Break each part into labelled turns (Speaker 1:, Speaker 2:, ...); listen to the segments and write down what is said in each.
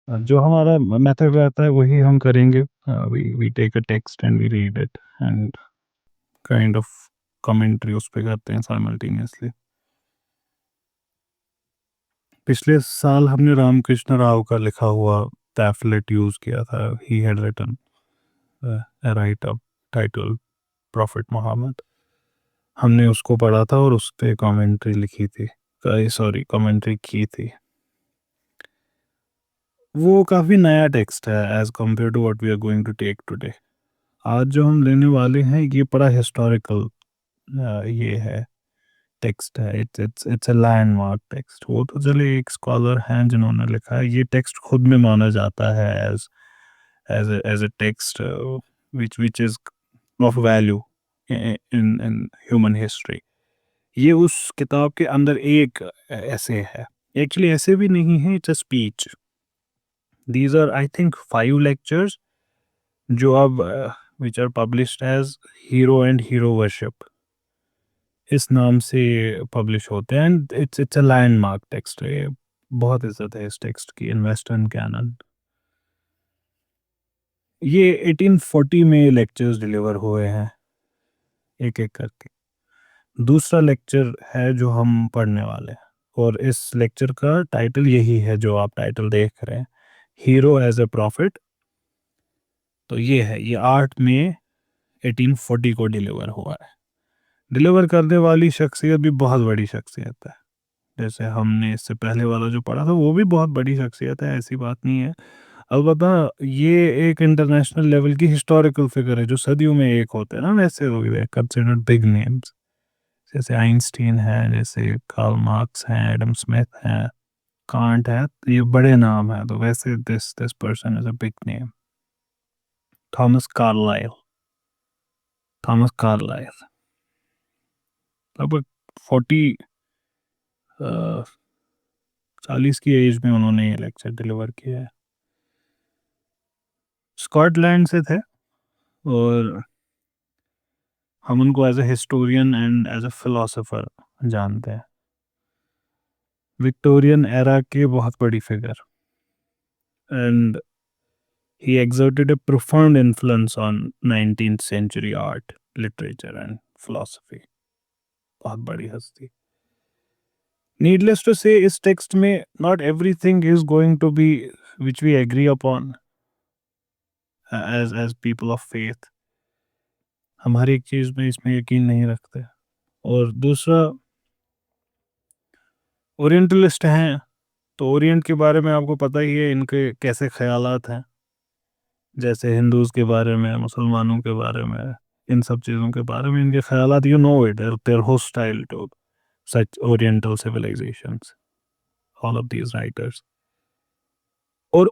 Speaker 1: जो हमारा मेथड रहता है वही हम करेंगे। We take a text and we read it and kind of commentary उस पे करते हैं साइमल्टेनियसली। पिछले साल हमने रामकृष्ण राव का लिखा हुआ पैम्फलेट यूज़ किया था। He had written write up title prophet Mohammad. हमने उसको पढ़ा था और उस पे कमेंट्री लिखी थी, सॉरी कमेंट्री की थी। वो काफ़ी नया टेक्स्ट है as compare to what we are going to take today. आज जो हम लेने वाले हैं ये बड़ा हिस्टोरिकल ये है, टेक्स्ट है। It's a landmark text. वो तो चले एक स्कॉलर हैं जिन्होंने लिखा है, ये टेक्स्ट खुद में माना जाता है as a text which is of value in human history। ये उस किताब के अंदर एक ऐसे है, एक्चुअली ऐसे भी नहीं है, it's a speech. These are I think 5 lectures जो अब which are published as hero and hero worship इस नाम से पब्लिश होते हैं। And it's a landmark text है ये। बहुत इज्जत है इस टेक्स्ट की इन वेस्टर्न कैनन। ये 1840 में लेक्चर्स डिलीवर हुए हैं एक एक करके। दूसरा लेक्चर है जो हम पढ़ने वाले हैं, और इस लेक्चर का टाइटल यही है जो आप टाइटल देख रहे हैं, हीरो एज अ प्रॉफिट। तो ये है, ये 8 मई 1840 को डिलीवर हुआ है। डिलीवर करने वाली शख्सियत भी बहुत बड़ी शख्सियत है। जैसे हमने इससे पहले वाला जो पढ़ा था वो भी बहुत बड़ी शख्सियत है, ऐसी बात नहीं है। अलबत्ता ये एक इंटरनेशनल लेवल की हिस्टोरिकल फिगर है, जो सदियों में एक होते हैं ना, वैसे हो गए कंसिडर्ड बिग नेम्स। जैसे आइंस्टीन है, जैसे कार्ल मार्क्स हैं, एडम स्मिथ हैं, कांट है, तो ये बड़े नाम है। तो वैसे this person is a big name. Thomas Carlyle. Thomas Carlyle लगभग 40 की एज में उन्होंने ये लेक्चर डिलीवर किया है। स्कॉटलैंड से थे, और हम उनको as a historian and as a philosopher जानते हैं। विक्टोरियन एरा के बहुत बड़ी figure, and he exerted a profound influence on 19th century art, literature and philosophy। बहुत बड़ी हस्ती। Needless to say, इस टेक्स्ट में not everything is going to be which we agree upon as people of faith। हम हर एक चीज़ में इसमें यकीन नहीं रखते। और दूसरा, ओरिएंटलिस्ट हैं, तो ओरिएंट के बारे में आपको पता ही है इनके कैसे ख्यालात हैं। जैसे हिंदूज के बारे में, मुसलमानों के बारे में, इन सब चीज़ों के बारे में इनके ख्यालात, you know it, they're hostile to such oriental civilizations, all of these writers। और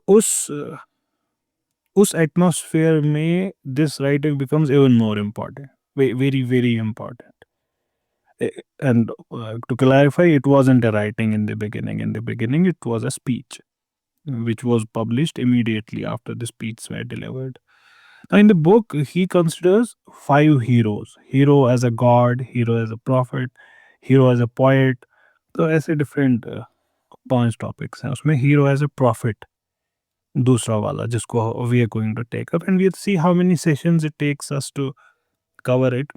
Speaker 1: उस एटमॉस्फेयर में this writing becomes even more important, very important। And to clarify, it wasn't a writing in the beginning. In the beginning it was a speech which was published immediately after the speech were delivered। Now in the book he considers 5 heroes: hero as a god, hero as a prophet, hero as a poet। तो ऐसे different 5 topics हैं उसमें। Hero as a profit दूसरा वाला, जिसको we are going to take up, and we see how many sessions it takes us to cover it.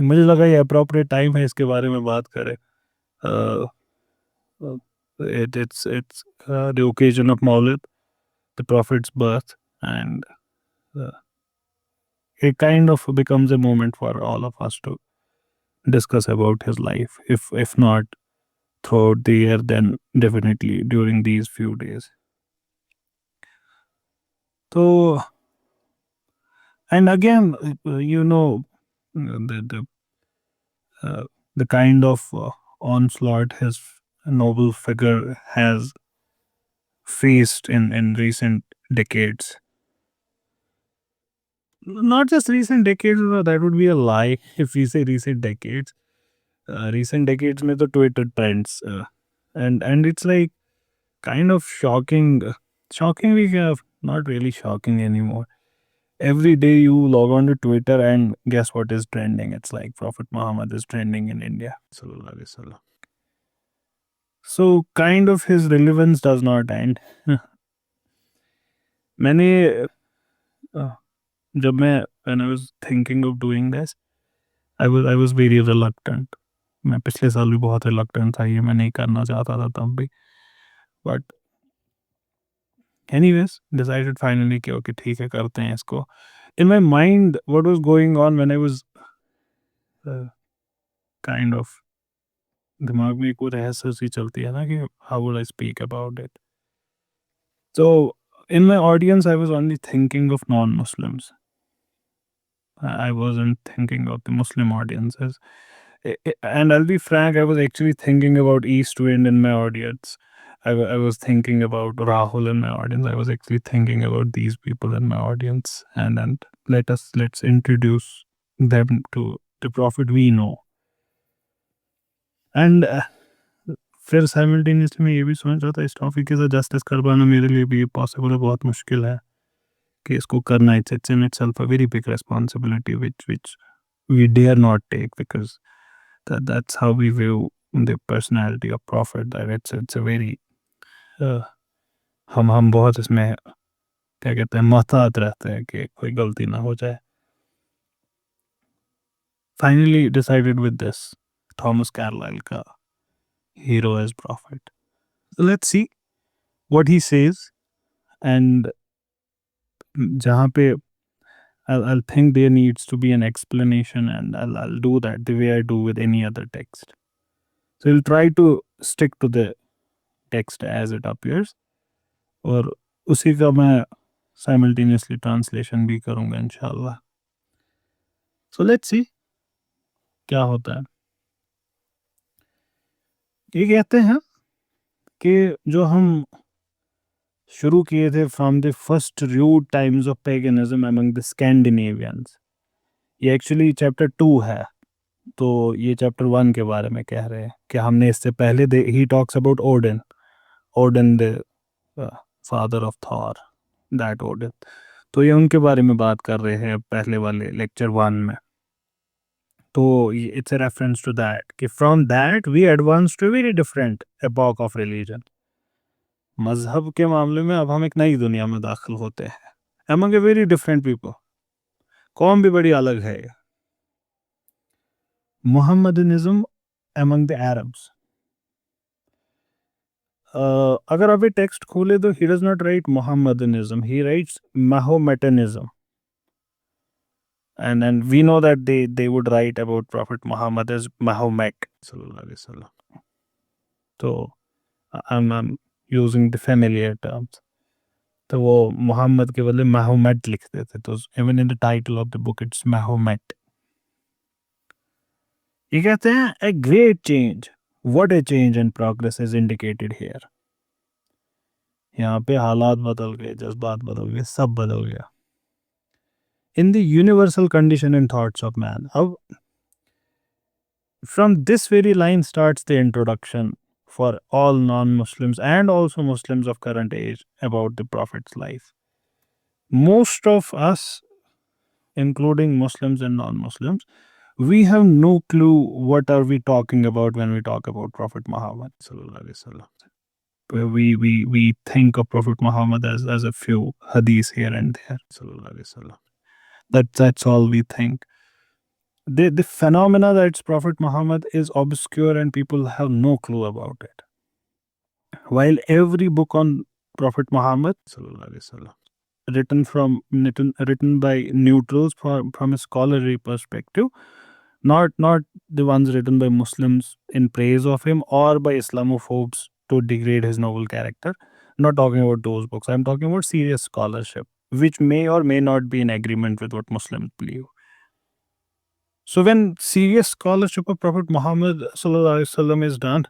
Speaker 1: मुझे लगा ये अप्रोप्रिएट टाइम है इसके बारे में बात करें। It's the occasion of Maulid, the Prophet's birth, and uh, it kind of becomes a moment for all of us to discuss about his life. If not throughout the year, then definitely during these few days। So, and again, the the kind of onslaught his noble figure has faced in recent decades. Not just recent decades, that would be a lie if we say recent decades। Recent decades में तो Twitter trends, and it's like kind of shocking, shockingly not really shocking anymore। Every day you log on to Twitter and guess what is trending? It's like Prophet Muhammad is trending in India, sallallahu alaihi wasallam। So kind of his relevance does not end मैंने अ, जब मैं when I was thinking of doing this, I was very reluctant. मैं पिछले साल भी बहुत reluctant था, ये मैं नहीं करना चाहता था तब भी, बट एनीवेज डिसाइडेड फाइनली कि ओके ठीक है करते हैं इसको। In my mind what was going on when I was kind of, दिमाग में एक वो रहस्य सी चलती है ना कि how would I speak about it. So in my audience I was only thinking of non Muslims, I wasn't thinking of the Muslim audiences. And I'll be frank, I was actually thinking about East Wind in my audience. I was thinking about Rahul in my audience. I was actually thinking about these people in my audience. And let's introduce them to the prophet we know. And फिर simultaneously मैं ये भी सोच रहा था इस topic के साथ जस्टिस कर पाना मेरे लिए भी पॉसिबल है, बहुत मुश्किल है कि इसको करना। It's in itself a very big responsibility which we dare not take, because that's how we view the personality of prophet, that it's a very uh, हम बहुत इसमें क्या कहते हैं मोहतात रहते हैं कि कोई गलती ना हो जाए। Finally decided with this Thomas Carlyle का hero as prophet. Let's see what he says, and जहाँ पे I'll think there needs to be an explanation, and I'll do that the way I do with any other text. So we'll try to stick to the text as it appears, और उसी का मैं simultaneously translation भी करूँगा इंशाल्लाह। So let's see क्या होता है। ये कहते हैं कि जो हम शुरू किए थे from the first rude times of paganism among the Scandinavians, ये एक्चुअली चैप्टर 2 है। तो ये चैप्टर 1 के बारे में कह रहे हैं कि हमने इससे पहले he talks about Odin, Odin the father of Thor, that Odin. तो ये उनके बारे में बात कर रहे हैं पहले वाले लेक्चर 1 में। तो it's a reference to that कि from that we advance to very different epoch of religion. मजहब के मामले में अब हम एक नई दुनिया में दाखिल होते हैं, among a very different people. कौम भी बड़ी अलग है। Mohammedanism among the Arabs. अगर आप ये टेक्स्ट खोले तो he does not write Mohammedanism, he writes Mahometanism, and we know that they would write about Prophet Muhammad as Mahomet sallallahu alaihi wasallam. So I'm using the familiar terms. तो वो मोहम्मद के बदले माहोमेट लिखते थे, तो even in the title of the book it's Mahomet. ये कहते हैं a great change, what a change and progress is indicated here। यहाँ पे हालात बदल गए, जज्बात बदल गए, सब बदल गया। In the universal condition and thoughts of man। अब from this very line starts the introduction for all non-Muslims and also Muslims of current age about the Prophet's life. Most of us, including Muslims and non-Muslims, we have no clue what are we talking about when we talk about Prophet Muhammad sallallahu alaihi wasallam. We think of Prophet Muhammad as a few hadiths here and there sallallahu alaihi wasallam. That's all we think. The phenomena that's Prophet Muhammad is obscure and people have no clue about it. While every book on Prophet Muhammad sallallahu alaihi wasallam written by neutrals from a scholarly perspective, not the ones written by Muslims in praise of him or by Islamophobes to degrade his noble character. Not talking about those books. I'm talking about serious scholarship, which may or may not be in agreement with what Muslims believe. So when serious scholarship of Prophet Muhammad sallallahu alaihi wasallam is done,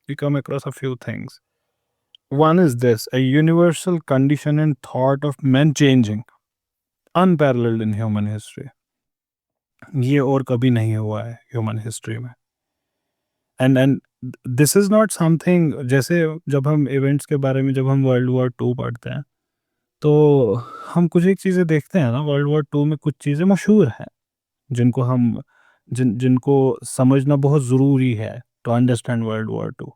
Speaker 1: we come across a few things. One is this: a universal condition and thought of men changing, unparalleled in human history. ये और कभी नहीं हुआ है human history में। And this is not something, जैसे जब हम इवेंट्स के बारे में, जब हम वर्ल्ड वॉर 2 पढ़ते हैं तो हम कुछ एक चीज़ें देखते हैं ना, वर्ल्ड वॉर 2 में कुछ चीज़ें मशहूर हैं जिनको हम जिनको समझना बहुत ज़रूरी है टू अंडरस्टैंड वर्ल्ड वॉर 2।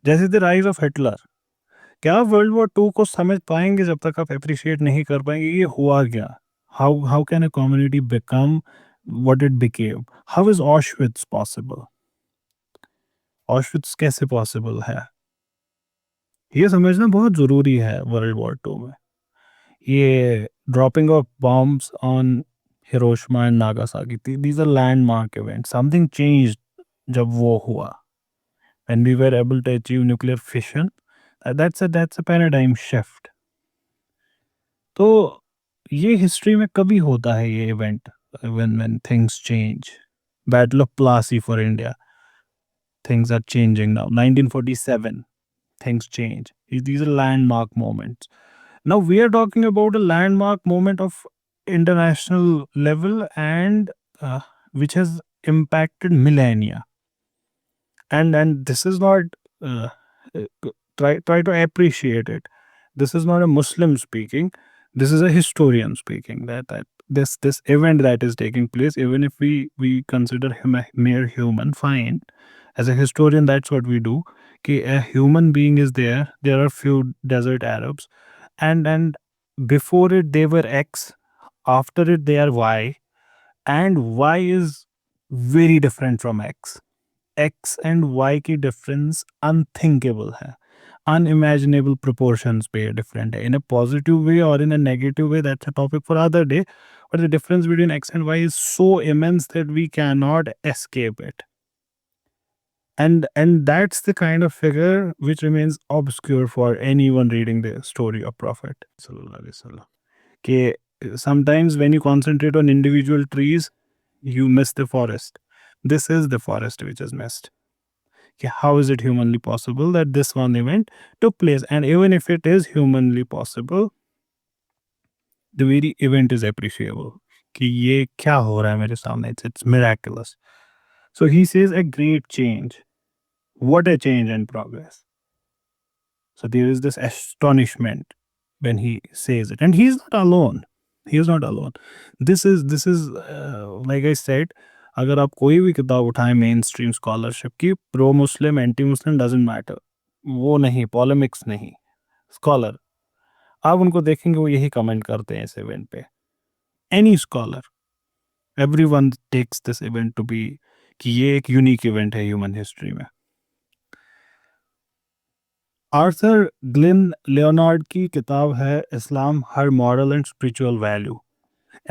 Speaker 1: जैसे द राइज ऑफ हिटलर, क्या वर्ल्ड वॉर टू को समझ पाएंगे जब तक आप अप्रिशिएट नहीं कर पाएंगे ये हुआ क्या? How can a community become what it became? How is Auschwitz possible? Auschwitz कैसे पॉसिबल है? ये समझना बहुत जरूरी है वर्ल्ड वॉर टू में। ये dropping of bombs on Hiroshima and Nagasaki, these are landmark event. Something changed जब वो हुआ, when we were able to achieve nuclear fission. That's a paradigm shift. तो ये हिस्ट्री में कभी होता है ये event, when things change. Battle of Plassey for India, things are changing now. 1947, things change. These are landmark moments. Now we are talking about a landmark moment of international level, and which has impacted millennia. And this is not, uh, try to appreciate it. This is not a Muslim speaking. This is a historian speaking. That this event that is taking place, even if we consider him a mere human, fine. As a historian, that's what we do. कि a human being is there. There are few desert Arabs, and before it they were X, after it they are Y, and Y is very different from X. X and Y की difference unthinkable है, unimaginable proportions पे different है, in a positive way or in a negative way. That's a topic for other day, but the difference between x and y is so immense that we cannot escape it. And that's the kind of figure which remains obscure for anyone reading the story of Prophet sallallahu alaihi wasallam. कि sometimes when you concentrate on individual trees, you miss the forest. This is the forest which is missed. How is it humanly possible that this one event took place? And even if it is humanly possible, the very event is appreciable. कि ये क्या हो रहा है मेरे सामने? It's miraculous. So he says a great change. What a change and progress. So there is this astonishment when he says it, and he is not alone. He is not alone. This is like I said, अगर आप कोई भी किताब उठाएं main stream scholarship की, pro Muslim anti Muslim doesn't matter, वो नहीं, पॉलेमिक्स नहीं, स्कॉलर आप उनको देखेंगे वो यही कमेंट करते हैं इस इवेंट पे. Any scholar, everyone takes this event to be कि ये एक यूनिक इवेंट है ह्यूमन हिस्ट्री में. आर्थर ग्लिन लियोनार्ड की किताब है Islam her moral and spiritual value,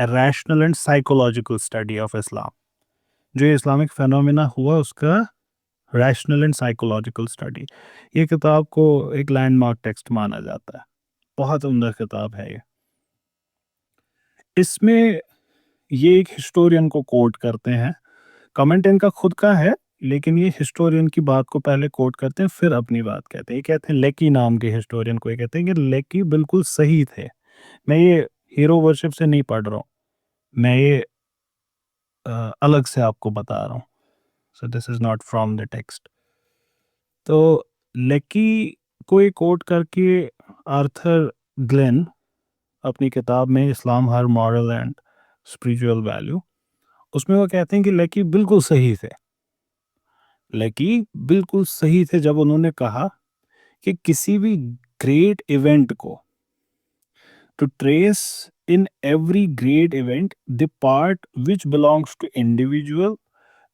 Speaker 1: a rational and psychological study of Islam. जो इस्लामिक फेनोमेना हुआ उसका रैशनल एंड साइकोलॉजिकल स्टडी, ये किताब को एक लैंडमार्क टेक्स्ट माना जाता है. बहुत उम्दा किताब है ये. इसमें ये एक हिस्टोरियन को कोट करते हैं, कमेंट इनका खुद का है, लेकिन ये हिस्टोरियन की बात को पहले कोट करते हैं फिर अपनी बात कहते हैं. ये कहते हैं लेकी नाम के हिस्टोरियन को, ये कहते हैं कि लेकी बिल्कुल सही थे. मैं ये हीरो वर्शिप से नहीं पढ़ रहा हूँ, मैं ये अलग से आपको बता रहा हूँ. So this is not from the text. तो लेकी को ये कोट करके आर्थर ग्लेन अपनी किताब में इस्लाम her moral and spiritual value, उसमें वो कहते हैं कि लेकी बिल्कुल सही थे. लेकी बिल्कुल सही थे जब उन्होंने कहा कि किसी भी ग्रेट इवेंट को to trace in every great event the part which belongs to individual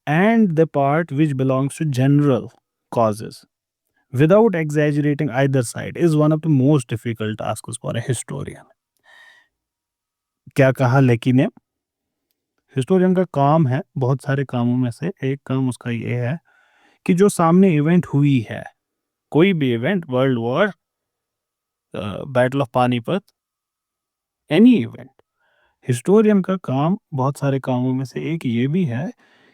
Speaker 1: and the part which belongs to general causes without exaggerating either side is one of the most difficult tasks for a historian. क्या कहा लेकी ने? Historian का काम है, बहुत सारे कामों में से एक काम उसका ये है कि जो सामने इवेंट हुई है, कोई भी event, world war, battle of Panipat, any event, historian का काम बहुत सारे कामों में से एक ये भी है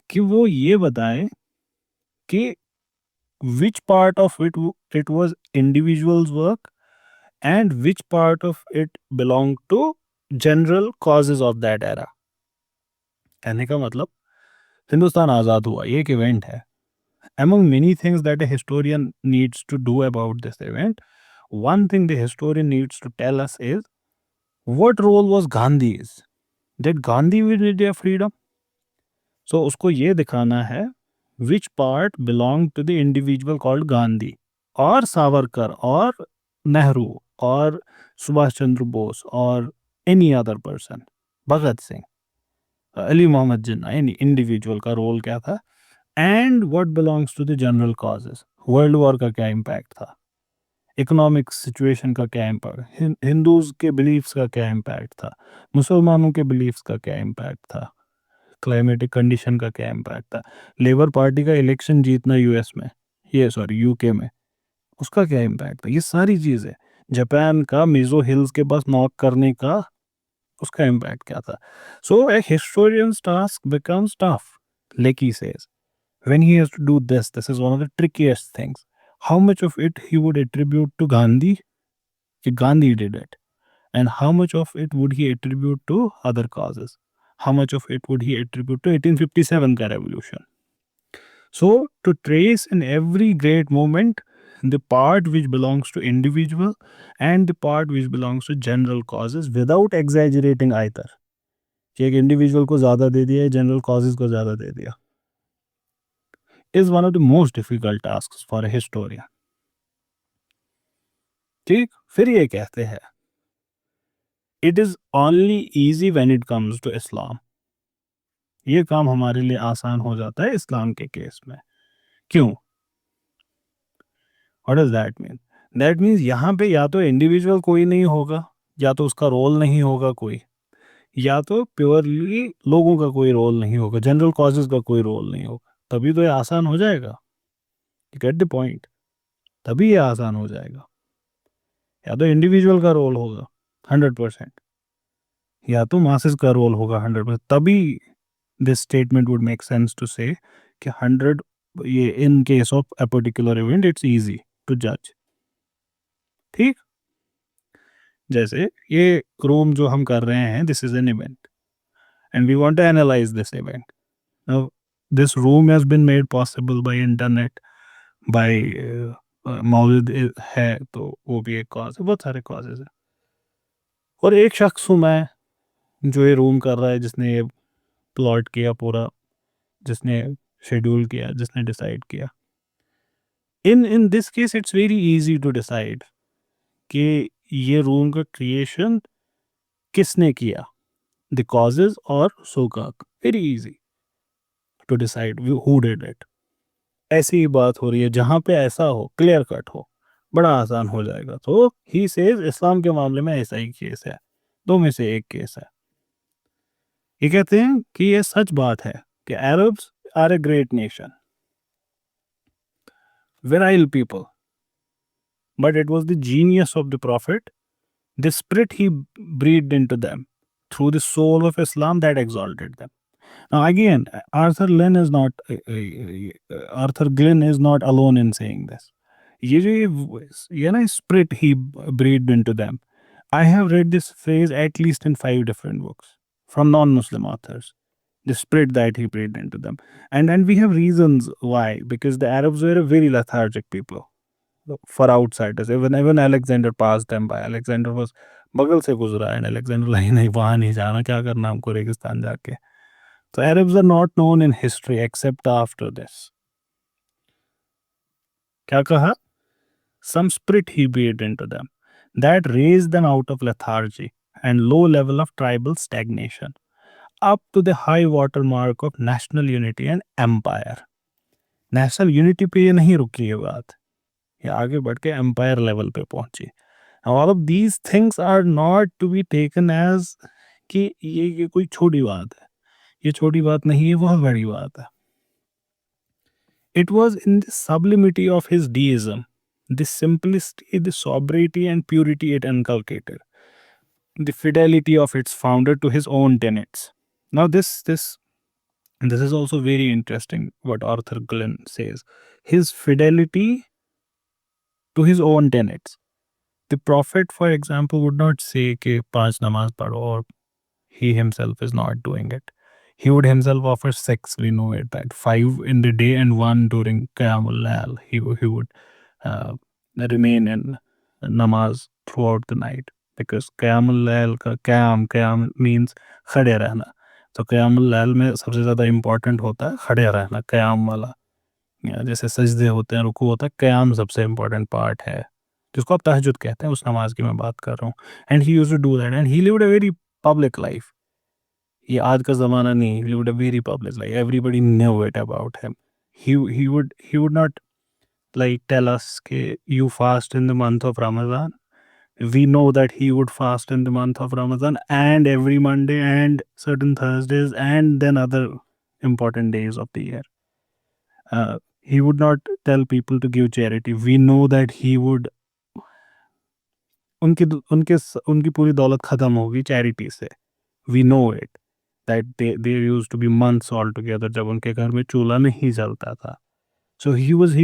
Speaker 1: कि वो ये बताए कि which part of it was individual's work and which part of it belonged to general causes of that era. कहने का मतलब हिंदुस्तान आज़ाद हुआ, ये एक इवेंट है. Among many things that a historian needs to do about this event, one thing the historian needs to tell us is what role was Gandhi's? Did Gandhi win India freedom? So उसको ये दिखाना है which part belonged to the individual called Gandhi or Savarkar or Nehru और सुभाष चंद्र बोस और any other person, Bhagat Singh, Ali Mohammad Jinnah, any individual का role क्या था, and what belongs to the general causes. World war का क्या इम्पैक्ट था, इकोनॉमिक सिचुएशन का क्या इम्पैक्ट, हिंदूज के बिलीफ्स का क्या इम्पैक्ट था, मुसलमानों के बिलीफ्स का क्या इम्पैक्ट था, क्लाइमेटिक कंडीशन का क्या इम्पैक्ट था, लेबर पार्टी का इलेक्शन जीतना यूएस में, ये सॉरी यूके में, उसका क्या इम्पैक्ट था, ये सारी चीज़ें, जापान का मिजो हिल्स के पास नॉक करने का उसका इम्पैक्ट क्या था। सो ए हिस्टोरियंस टास्क बिकम्स टफ, लेकी says, when he has to do this is one of the trickiest things. How much of it he would attribute to Gandhi, कि Gandhi did it, and how much of it would he attribute to other causes, how much of it would he attribute to 1857 का revolution. So to trace in every great moment the part which belongs to individual and the part which belongs to general causes without exaggerating either, कि एक individual को ज़्यादा दे दिया, general causes को ज़्यादा दे दिया, is one of the most difficult tasks for a historian. ठीक, फिर ये कहते हैं it is only easy when it comes to Islam, ये काम हमारे लिए आसान हो जाता है इस्लाम के केस में। क्यों? What does that mean? That means यहाँ पे या तो इंडिविजुअल कोई नहीं होगा, या तो उसका रोल नहीं होगा कोई, या तो प्योरली लोगों का कोई रोल नहीं होगा, जनरल कॉजेज का कोई रोल नहीं होगा, तभी तो ये आसान हो जाएगा। You get the point? तभी ये आसान हो जाएगा। या तो इंडिविजुअल का रोल होगा 100%, या तो मासेस का रोल होगा 100%, तभी this statement would make sense to say कि 100, ये in case of a particular event it's easy to जज। ठीक, जैसे ये क्रोम जो हम कर रहे हैं, this is an event and we want to analyse this event. Now this room has been made possible by internet, by मौजूद है, तो वो भी एक कॉज है, बहुत सारे कॉजेज है। और एक शख्स हूँ मैं जो ये रूम कर रहा है, जिसने ये प्लॉट किया पूरा, जिसने शेड्यूल किया, जिसने डिसाइड किया। In this case it's very easy to decide कि ये रूम का क्रिएशन किसने किया, द कॉजेज और सोकाक, very easy to decide who did it. ऐसी ही बात हो रही है, जहां पे ऐसा हो, क्लियर कट हो, बड़ा आसान हो जाएगा। तो ही सेज इस्लाम के मामले में ऐसा ही केस है, दो में से एक केस है। ये कहते हैं कि ये सच बात है कि Arabs are a great nation, virile people, but it was the genius of the prophet, the spirit he breathed into them through the soul of Islam that exalted them. Now again, Arthur Glynn is not alone in saying this. ये ना spirit he breathed into them. I have read this phrase at least in 5 different books from non-Muslim authors. The spirit that he breathed into them, and we have reasons why, because the Arabs were a very lethargic people for outsiders. Even Alexander passed them by. Alexander was बगल से गुजरा, and Alexander like नहीं, वहाँ नहीं जाना, क्या करना हमको रेगिस्तान जाके। So Arabs are not known in history except after this. क्या कहा? Some spirit he breathed into them that raised them out of lethargy and low level of tribal stagnation up to the high water mark of national unity and empire. National unity पे ये नहीं रुकी है बात, ये आगे बढ़ के एम्पायर लेवल पे पहुंची। All of these things are not to be taken as कि ये कोई छोटी बात है, ये छोटी बात नहीं है, बहुत बड़ी बात है। It was in the sublimity of his deism, the simplicity, the sobriety and purity it inculcated, the fidelity of its founder to his own tenets. Now this is also very interesting what Arthur Glynn says. His fidelity to his own tenets. The Prophet, for example, would not say कि 5 namaz padho, or he himself is not doing it. He would himself offer 6, we know it, that 5 in the day and 1 during Qiyamul Layl. He would uh, remain in namaz throughout the night, because Qiyamul Layl का qiyam means खड़े रहना। तो क़यामुल लैल में सबसे ज़्यादा important होता है खड़े रहना, क़याम वाला। या जैसे सजदे होते हैं, रुकू होता है, क़याम सबसे इम्पोर्टेंट पार्ट है जिसको आप तहज्जुद कहते हैं, उस नमाज की मैं बात कर रहा हूँ. And he used to do that and he lived a very public life. ये आज का ज़माना नहीं, he lived a very public life. Everybody knew it about him. He would not like tell us कि you fast in the month of Ramadan. We know that he would fast in the month of Ramadan and every Monday and certain Thursdays and then other important days of the year. He would not tell people to give charity. We know that he would उनकी पूरी दौलत खत्म होगी charity से. We know it. That there used to be months altogether जब उनके घर में चूल्हा नहीं जलता था. So he was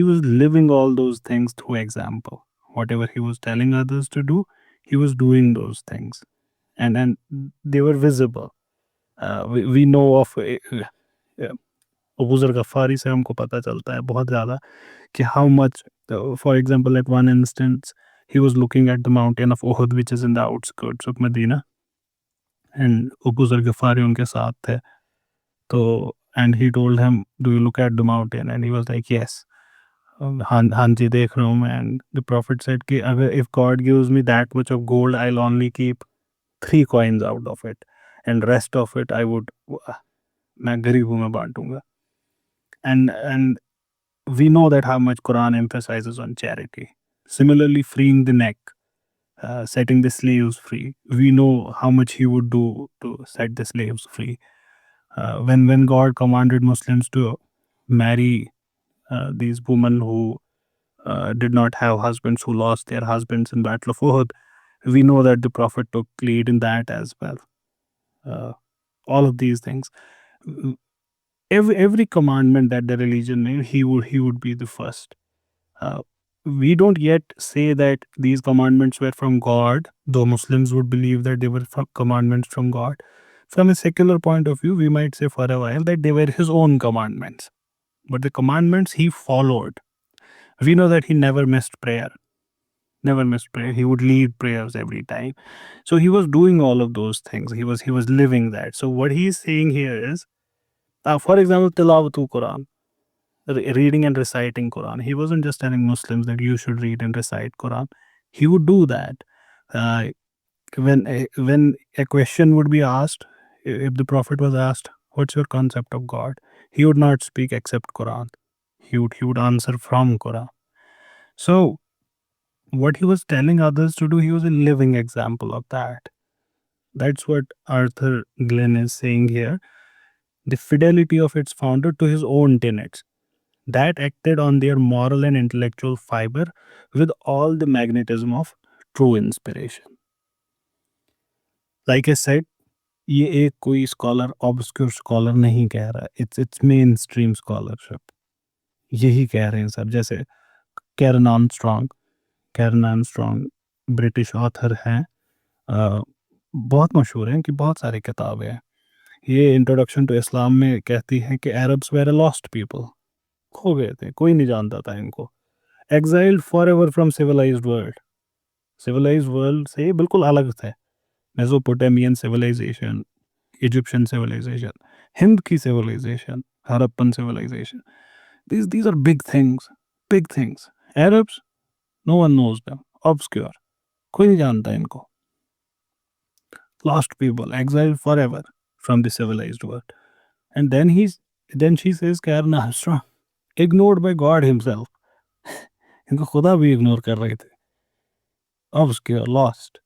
Speaker 1: living all those things through example. Whatever he was telling others to do, he was doing those things, and they were visible. We know of Abuzar गफ़ारी से हमको पता चलता है बहुत ज़्यादा कि how much. For example, at one instance, he was looking at the mountain of Uhud, which is in the outskirts of Medina, and Abuzar गफ़ारी उनके साथ थे. So, and he told him, "Do you look at the mountain?" And he was like, "Yes." हाँ जी देख रहा हूँ मैं. And the Prophet said कि अगर if God gives me that much of gold, I'll only keep 3 coins out of it, and rest of it I would मैं गरीबों में बांटूंगा. And we know that how much Quran emphasizes on charity. Similarly, freeing the neck, setting the slaves free. We know how much he would do to set the slaves free. When God commanded Muslims to marry these women who did not have husbands, who lost their husbands in Battle of Uhud, we know that the Prophet took lead in that as well. All of these things, every commandment that the religion made, he would be the first. We don't yet say that these commandments were from God, though Muslims would believe that they were commandments from God. From a secular point of view, we might say for a while that they were his own commandments. But the commandments he followed. We know that he never missed prayer. Never missed prayer. He would lead prayers every time. So he was doing all of those things. He was living that. So what he's saying here is, for example, Tilawatul Quran, reading and reciting Quran. He wasn't just telling Muslims that you should read and recite Quran. He would do that. Uh, when a question would be asked, if the Prophet was asked, "What's your concept of God?" He would not speak except Quran. He would answer from Quran. So what he was telling others to do, he was a living example of that. That's what Arthur Glenn is saying here. The fidelity of its founder to his own tenets that acted on their moral and intellectual fiber with all the magnetism of true inspiration. Like I said, ये एक कोई scholar obscure scholar नहीं कह रहा. It's main stream scholarship. यही कह रहे हैं सब. जैसे कैरन आर्मस्ट्रॉन्ग ब्रिटिश ऑथर हैं, बहुत मशहूर हैं कि बहुत सारी किताबें हैं. ये इंट्रोडक्शन टू इस्लाम में कहती हैं कि Arabs were a lost people. खो गए थे, कोई नहीं जानता था इनको. Exiled forever from civilized world से बिल्कुल अलग थे. Mesopotamian civilization, Egyptian civilization, Hind की civilization, Harappan civilization. These are big things. Big things. Arabs, no one knows them. Obscure. कोई नहीं जानता इनको. Lost people, exiled forever from the civilized world. And then she says Karen Armstrong, ignored by God himself. इनको खुदा भी ignore कर रहे थे. Obscure, lost.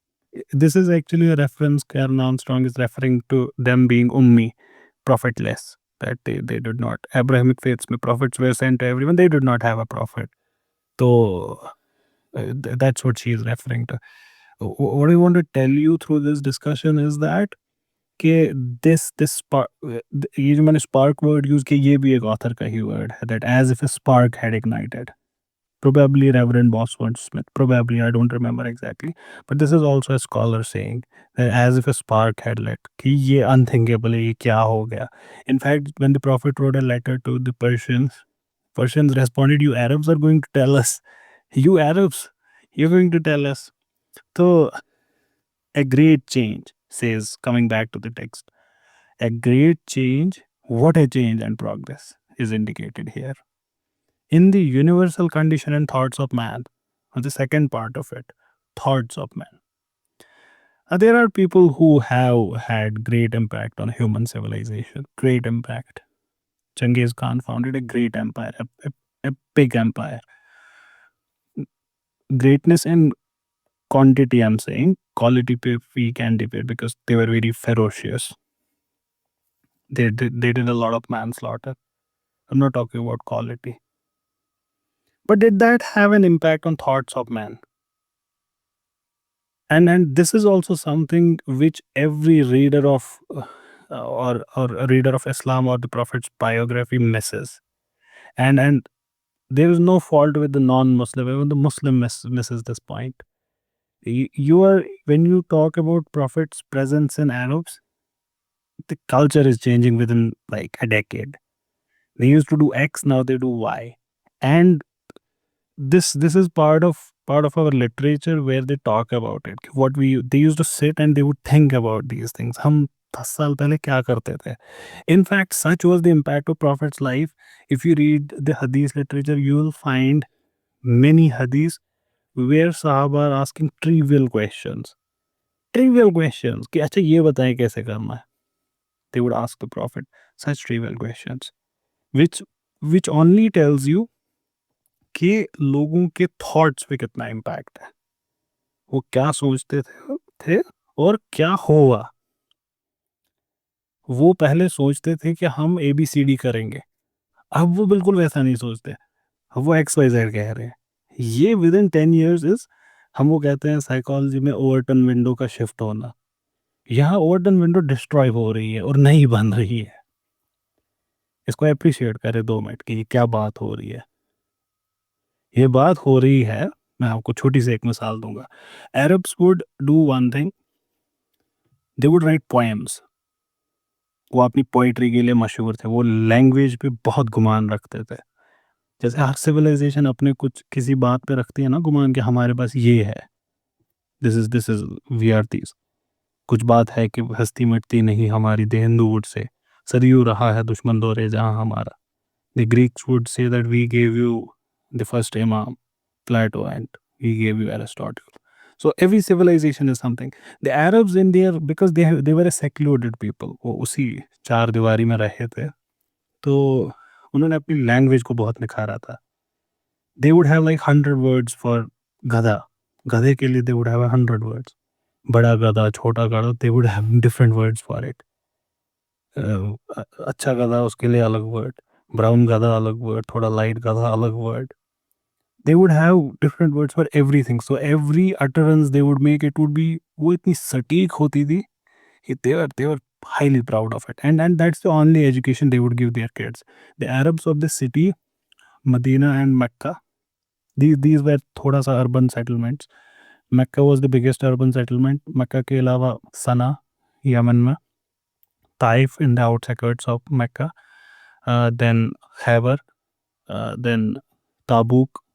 Speaker 1: This is actually a reference. Karen Armstrong is referring to them being ummi, prophetless. That they did not. Abrahamic faiths में prophets were sent to everyone. They did not have a prophet. So that's what she is referring to. What I want to tell you through this discussion is that कि this spark, ये जो मैंने spark word use किया, ये भी एक author का ही word है, that as if a spark had ignited. Probably Reverend Bosworth Smith. Probably, I don't remember exactly. But this is also a scholar saying that as if a spark had lit. कि ये unthinkable है, ये क्या हो गया. In fact, when the Prophet wrote a letter to the Persians responded, "You Arabs are going to tell us. You Arabs, you're going to tell us." So, a great change, says, coming back to the text. A great change, what a change and progress is indicated here. In the universal condition and thoughts of man, or the second part of it, thoughts of man. There are people who have had great impact on human civilization. Great impact. Genghis Khan founded a great empire, a big empire. Greatness in quantity, I'm saying. Quality we can debate because they were very ferocious. They did a lot of manslaughter. I'm not talking about quality. But did that have an impact on thoughts of man? And this is also something which every reader of or a reader of Islam or the Prophet's biography misses. And there is no fault with the non-Muslim. Even the Muslim misses this point. You are when you talk about Prophet's presence in Arabs, the culture is changing within like a decade. They used to do X, now they do Y, and this is part of our literature where they talk about it. What we they used to sit and they would think about these things. हम 10 साल पहले क्या करते थे? In fact, such was the impact of Prophet's life. If you read the Hadith literature, you will find many Hadiths where Sahaba are asking trivial questions. Trivial questions. कि अच्छा ये बताएं कैसे करना है? They would ask the Prophet such trivial questions, which only tells you कि लोगों के थॉट्स पे कितना इम्पैक्ट है, वो क्या सोचते थे और क्या होगा। वो पहले सोचते थे कि हम ABCD करेंगे, अब वो बिल्कुल वैसा नहीं सोचते, अब वो XYZ कह रहे हैं। ये विद इन 10 ईयर्स इज हम वो कहते हैं साइकोलॉजी में ओवरटन विंडो का शिफ्ट होना। यहाँ ओवरटन विंडो डिस्ट्रॉय हो रही है और नहीं बन रही है। इसको अप्रिशिएट करें 2 मिनट की, ये क्या बात हो रही है। ये बात हो रही है, मैं आपको छोटी सी एक मिसाल दूंगा। Arabs would do one thing, they would write poems. वो अपनी पोइट्री के लिए मशहूर थे, वो लैंग्वेज पे बहुत गुमान रखते थे। जैसे हर सिविलाइजेशन अपने कुछ किसी बात पे रखती है ना गुमान, कि हमारे पास ये है, this is we are these. कुछ बात है कि हस्ती मिटती नहीं हमारी देह दूर से, सदियों रहा है दुश्मन दौरे जहां हमारा। The Greeks would say that we gave you the first imam Plato, and we gave you Aristotle. So every civilization is something. The Arabs in there, because they were a secluded people, वो उसी चार दीवारी में रहे थे, तो उन्होंने अपनी लैंग्वेज को बहुत निखारा था। They would have like 100 words for गधा, गधे के लिए they would have 100 words. बड़ा गधा, छोटा गधा, they would have different words for it. अच्छा गधा उसके लिए अलग वर्ड, ब्राउन गधा अलग वर्ड, थोड़ा लाइट गधा अलग word. They would have different words for everything. So every utterance they would make, it would be वो इतनी सटीक होती थी कि they were highly proud of it. And that's the only education they would give their kids. The Arabs of the city, Medina and Mecca, these were थोड़ा सा urban settlements. Mecca was the biggest urban settlement. Mecca के अलावा सना Yemen में, Taif in the outskirts of Mecca, then Khyber, then Tabuk,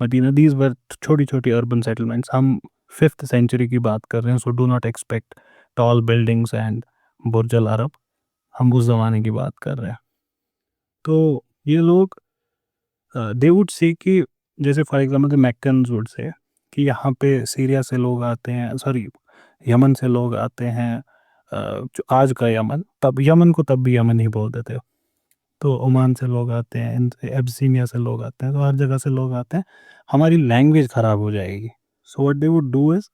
Speaker 1: Medina. These were छोटी छोटी urban settlements. हम 5th century की बात कर रहे हैं, so do not expect tall buildings and Burj Al Arab. हम उस ज़माने की बात कर रहे हैं। तो ये लोग दे वुड से कि जैसे for example the Meccans would say कि यहाँ पे सीरिया से लोग आते हैं, सॉरी यमन से लोग आते हैं, जो आज का यमन, तब यमन को तब भी यमन ही बोलते थे। तो ओमान से लोग आते हैं, एब्सिनिया से लोग आते हैं, तो हर जगह से लोग आते हैं, हमारी लैंग्वेज ख़राब हो जाएगी। So what they would do is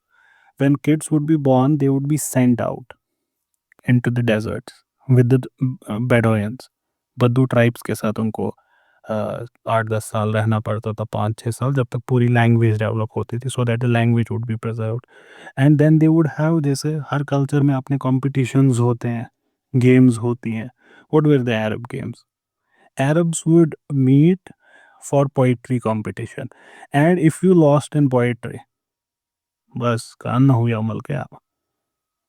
Speaker 1: when kids would be born, they would be sent out into the deserts with the Bedouins. बद्दू ट्राइब्स के साथ उनको 8-10 साल रहना पड़ता था, 5-6 साल, जब तक पूरी लैंग्वेज डेवलप होती थी, so that the language would be preserved. And then they would have, जैसे हर कल्चर में अपने कॉम्पिटिशन्स होते हैं, गेम्स होती हैं। What were the Arab games? Arabs would meet for poetry competition, and if you lost in poetry, बस कान हुई अमल क्या,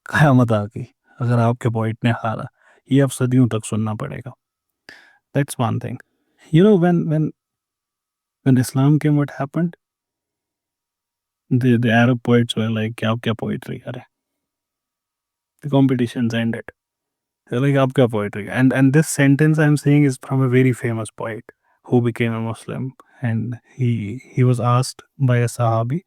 Speaker 1: क़यामत आ गई अगर आपके पोइट ने हारा। ये अब सदियों तक सुनना पड़ेगा। That's one thing. You know, when Islam came, what happened? The Arab poets were like, क्या क्या poetry करे? The competitions ended. They're like, आप क्या poetry? And this sentence I'm saying is from a very famous poet who became a Muslim, and he was asked by a Sahabi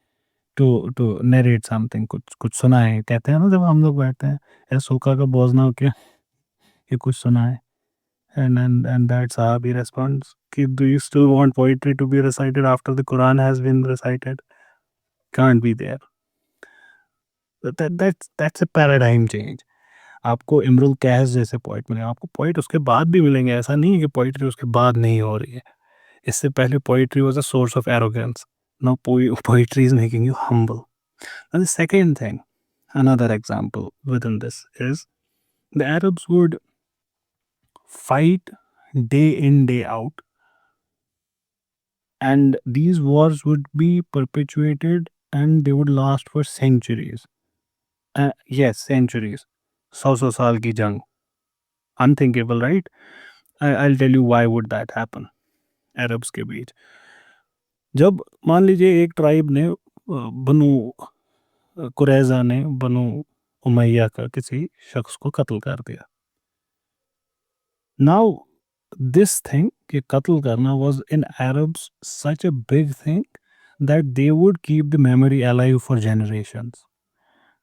Speaker 1: to narrate something. कुछ कुछ सुनाए, कहते हैं ना जब हम लोग बैठते हैं ऐसे सूखा का बोझ ना हो के ये कुछ सुनाए, and that Sahabi responds कि do you still want poetry to be recited after the Quran has been recited? Can't be there. That's a paradigm change. आपको इमरुल कैस जैसे पोइट मिलेंगे, आपको पोइट उसके बाद भी मिलेंगे, ऐसा नहीं है कि पोइट्री उसके बाद नहीं हो रही है. इससे पहले poetry was a source of arrogance. Now poetry is making you humble. And the second thing, another example within this is the Arabs would fight day in day out, and these wars would be perpetuated and they would last for centuries. Yes, centuries. 100 साल की जंग. Unthinkable, right? I'll tell you why would that happen. Arabs के बीच जब मान लीजिए एक tribe ने बनु कुरैजा ने बनु उमैया का किसी शख्स को कत्ल कर दिया. नाउ दिस थिंग कि कत्ल करना was in Arabs such a big thing that they would keep the memory alive for generations.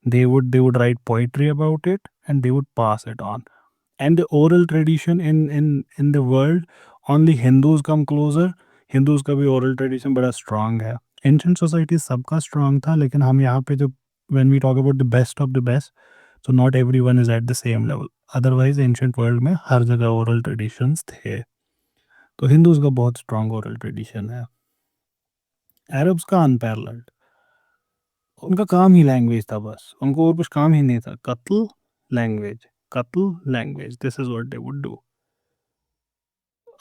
Speaker 1: They would write poetry about it and they would pass it on. And the oral tradition in the world, only Hindus come closer. Hindus का भी oral tradition बड़ा strong है. Ancient society सबका strong था, लेकिन हम यहाँ पे जो when we talk about the best of the best, so not everyone is at the same level. Otherwise ancient world में हर जगह oral traditions थे. तो Hindus का बहुत strong oral tradition है. Arabs का unparalleled. उनका काम ही लैंग्वेज था, बस उनको और कुछ काम ही नहीं था. लैंग्वेज कत्ल language, this is what they would do.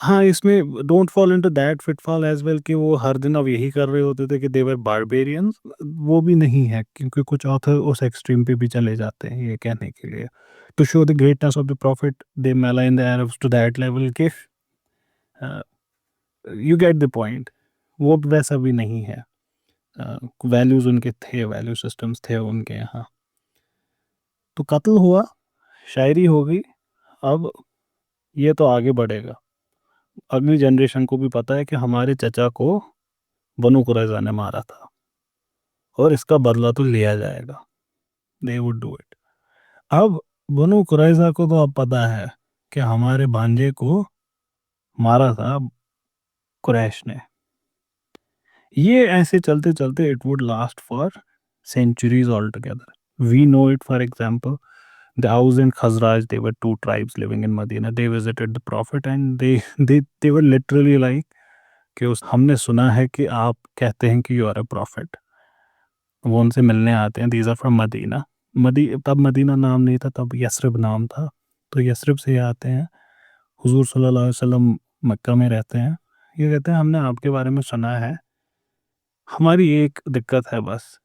Speaker 1: हाँ, इसमें don't fall into that pitfall as well कि वो हर दिन अब यही कर रहे होते थे कि दे वर बारबेरियंस. वो भी नहीं है, क्योंकि कुछ ऑथर उस एक्सट्रीम पे भी चले जाते हैं ये कहने के लिए to show the greatness of the prophet they malign the Arabs to that level के यू गेट द पॉइंट. वो वैसा भी नहीं है. वैल्यूज उनके थे, वैल्यू सिस्टम्स थे उनके यहाँ. तो कत्ल हुआ, शायरी हो गई. अब ये तो आगे बढ़ेगा. अगली जनरेशन को भी पता है कि हमारे चचा को बनु कुरैजा ने मारा था और इसका बदला तो लिया जाएगा. दे वुड डू इट. अब बनु कुरैजा को तो अब पता है कि हमारे भांजे को मारा था कुरैश ने. ये ऐसे चलते चलते it would last for centuries altogether. We know it, for example, the Aus and Khazraj, they were two tribes living in Medina. They visited the Prophet and they were literally like कि उस हमने सुना है कि आप कहते हैं कि यू आर अ प्रॉफिट. वो उनसे मिलने आते हैं. These are from Medina. तब मदीना नाम नहीं था, तब यसरिब नाम था. तो यसरिब से ये आते हैं. हुजूर सल्लल्लाहु अलैहि वसल्लम मक्का में रहते हैं. ये कहते हैं हमने आपके बारे में सुना है, हमारी एक दिक्कत है बस,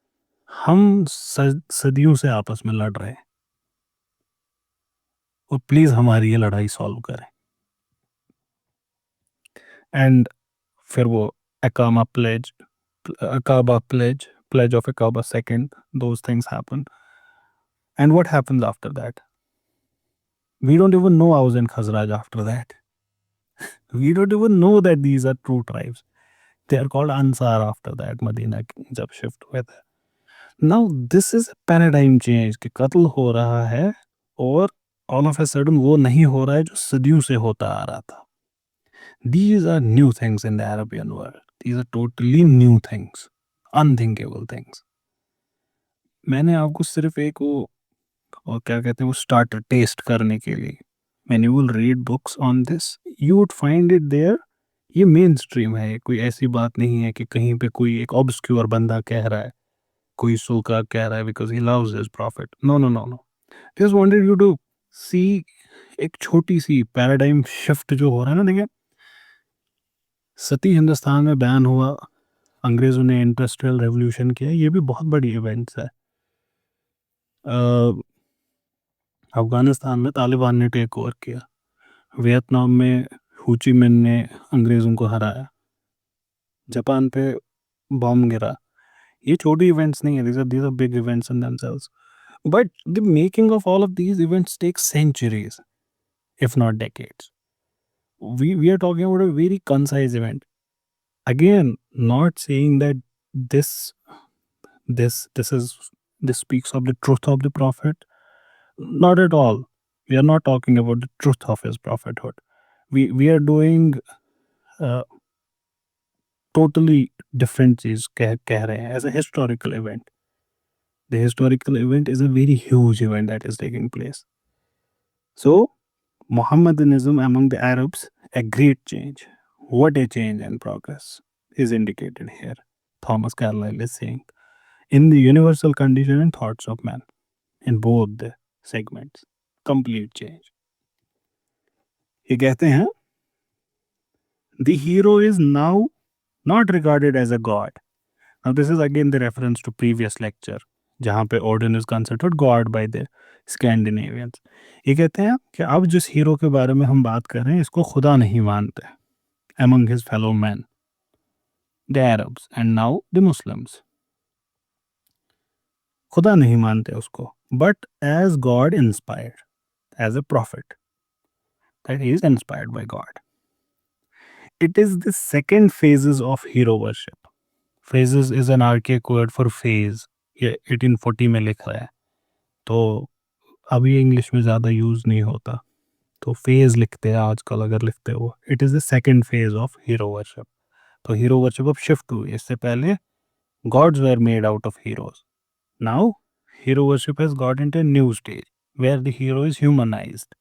Speaker 1: हम सदियों से आपस में लड़ रहे हैं और प्लीज हमारी ये लड़ाई सॉल्व करें. एंड फिर वो Aqaba pledge, Aqaba pledge, pledge of Aqaba second, those things happen. And what happens after that? We don't even know Aus and Khazraj after that. We don't even know that these are true tribes. They are called Ansar after that, Medina जब shift हुए थे. Now this is a paradigm change कि कत्ल हो रहा है और all of a sudden वो नहीं हो रहा है जो सदियों से होता आ रहा था. These are new things in the Arabian world. These are totally new things, unthinkable things. मैंने आपको सिर्फ एक वो और क्या कहते हैं वो स्टार्टर टेस्ट करने के लिए, when you will read books on this you would find it there. ये मेन स्ट्रीम है, कोई ऐसी बात नहीं है कि कहीं पे कोई एक ऑब्सक्योर बंदा कह रहा है, कोई सूखा कह रहा है because he loves his prophet. No, no, no, no. Just wanted you to see एक छोटी सी पैराडाइम शिफ्ट जो हो रहा है ना. देखिए, सती हिंदुस्तान में बैन हुआ, अंग्रेजों ने इंडस्ट्रियल रेवोल्यूशन किया, ये भी बहुत बड़ी इवेंट्स है. अफगानिस्तान में तालिबान ने टेक ओवर किया. वियतनाम में हुची मिन ने अंग्रेज़ों को हराया. जापान पे बॉम्ब गिरा. ये छोटी इवेंट्स नहीं है. these are big events in themselves. But the making of all of these events takes centuries, if not decades. we are talking about a very concise event. Again, not saying that this this is this speaks of the truth of the prophet. Not at all. We are not talking about the truth of his prophethood. We are doing uh, totally different चीज कह रहे हैं as a historical event. The historical event is a very huge event that is taking place. So Mohammedanism among the Arabs, a great change. What a change and progress is indicated here. Thomas Carlyle is saying in the universal condition and thoughts of man in both the segments. Complete change. ये कहते हैं the hero is now not regarded as a god. Now this is again the reference to previous lecture जहाँ पे Odin is considered god by the Scandinavians. ये कहते हैं कि अब जिस हीरो के बारे में हम बात कर रहे हैं इसको खुदा नहीं मानते among his fellow men, the Arabs and now the Muslims. खुदा नहीं मानते उसको, but as God inspired, as a prophet, that he is inspired by God. It is the second phases of hero worship. Phases is an archaic word for phase. ये 1840 में लिखा है, तो अभी इंग्लिश में ज़्यादा यूज़ नहीं होता, तो फेज लिखते हैं आजकल अगर लिखते हो. It is the second phase of hero worship. तो हीरो वर्शिप अब शिफ्ट हुई. इससे पहले gods were made out of heroes. Now hero worship has got into a new stage where the hero is humanized.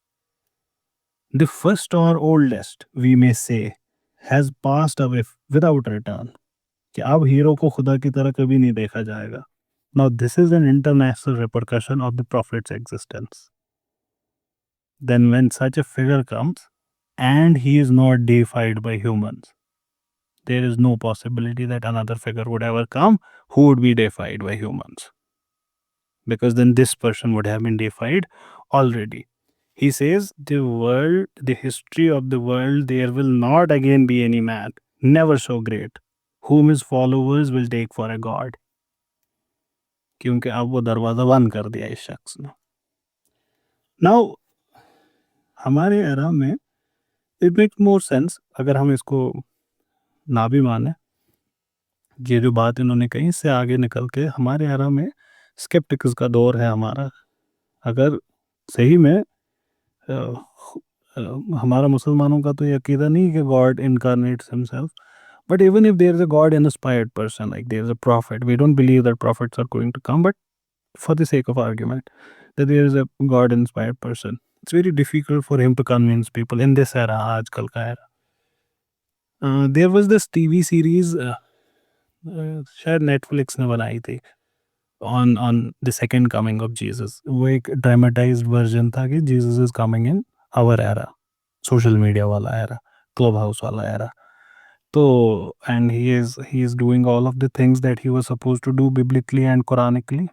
Speaker 1: The first or oldest, we may say, has passed away without return. कि अब hero को खुदा की तरह कभी नहीं देखा जाएगा. Now this is an international repercussion of the prophet's existence. Then when such a figure comes and he is not deified by humans, there is no possibility that another figure would ever come who would be deified by humans. Because then this person would have been deified already. He says the world, the history of the world, there will not again be any man, never so great, whom his followers will take for a god. क्योंकि अब वो दरवाजा बंद कर दिया इस शख्स ने. नाउ हमारे एरा में इट मेक्स मोर सेंस अगर हम इसको ना भी माने. ये जो बात इन्होंने कही इससे आगे निकल के हमारे एरा में स्केप्टिक्स का दौर है हमारा. अगर सही में हमारा मुसलमानों का तो ये अकीदा नहीं कि god incarnates himself, but even if there is a god inspired person, like there is a prophet, we don't believe that prophets are going to come, but for the sake of argument that there is a god inspired person, it's very difficult for him to convince people in this era, aajkal ka era. There was this TV series शायद Netflix ने बनाई थी on the second coming of Jesus. वो एक dramatised version था कि Jesus is coming in our era, social media वाला era, club house वाला era. तो and he is doing all of the things that he was supposed to do biblically and Quranically.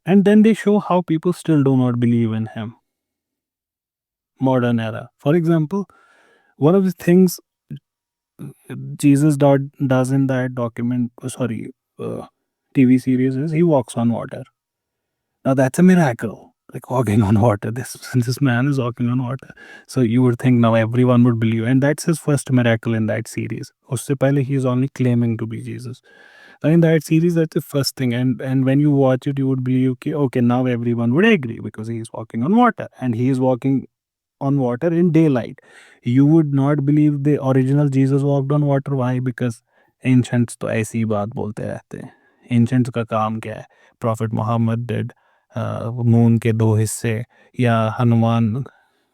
Speaker 1: And then they show how people still do not believe in him. Modern era. For example, one of the things Jesus does in that TV series is he walks on water. Now that's a miracle. Like walking on water. This man is walking on water. So you would think now everyone would believe. And that's his first miracle in that series. Usse pehle he is only claiming to be Jesus. In that series, that's the first thing. And when you watch it, you would believe, okay, now everyone would agree because he is walking on water. And he is walking on water in daylight. You would not believe the original Jesus walked on water. Why? Because ancients तो ऐसी ही बात बोलते रहते हैं. Ancients का काम क्या है? Prophet Muhammad did मून के 2 हिस्से, या हनुमान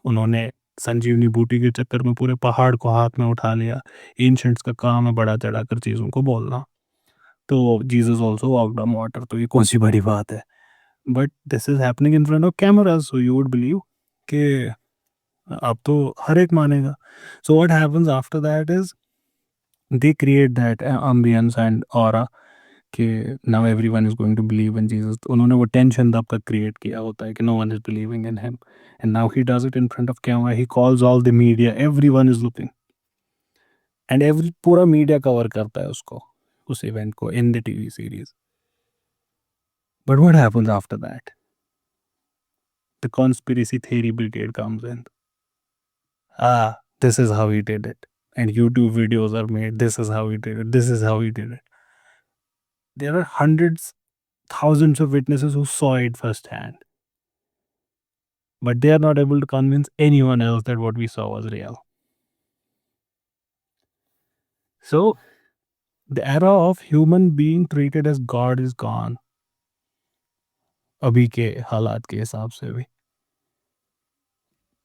Speaker 1: उन्होंने संजीवनी बूटी के चक्कर में पूरे पहाड़ को हाथ में उठा लिया. Ancients का काम है बड़ा चढ़ाकर चीज़ों को बोलना. तो Jesus also walked on water, तो ये कौन सी बड़ी बात है. But this is happening in front of cameras, so you would believe कि अब तो हर एक मानेगा. So what happens after that is they create that ambience and aura कि now everyone is going to believe in Jesus. उन्होंने वो tension तब तक क्रिएट किया होता है कि no one is believing in him, and now he does it in front of camera. He calls all the media, everyone is looking, and every पूरा media cover करता है उसको, उस इवेंट को in the TV series. But what happens after that? The conspiracy theory brigade comes in. This is how he did it. And YouTube videos are made. This is how he did it. This is how he did it. There are hundreds, thousands of witnesses who saw it firsthand. But they are not able to convince anyone else that what we saw was real. So, the era of human being treated as God is gone. अभी के हालात के हिसाब से भी.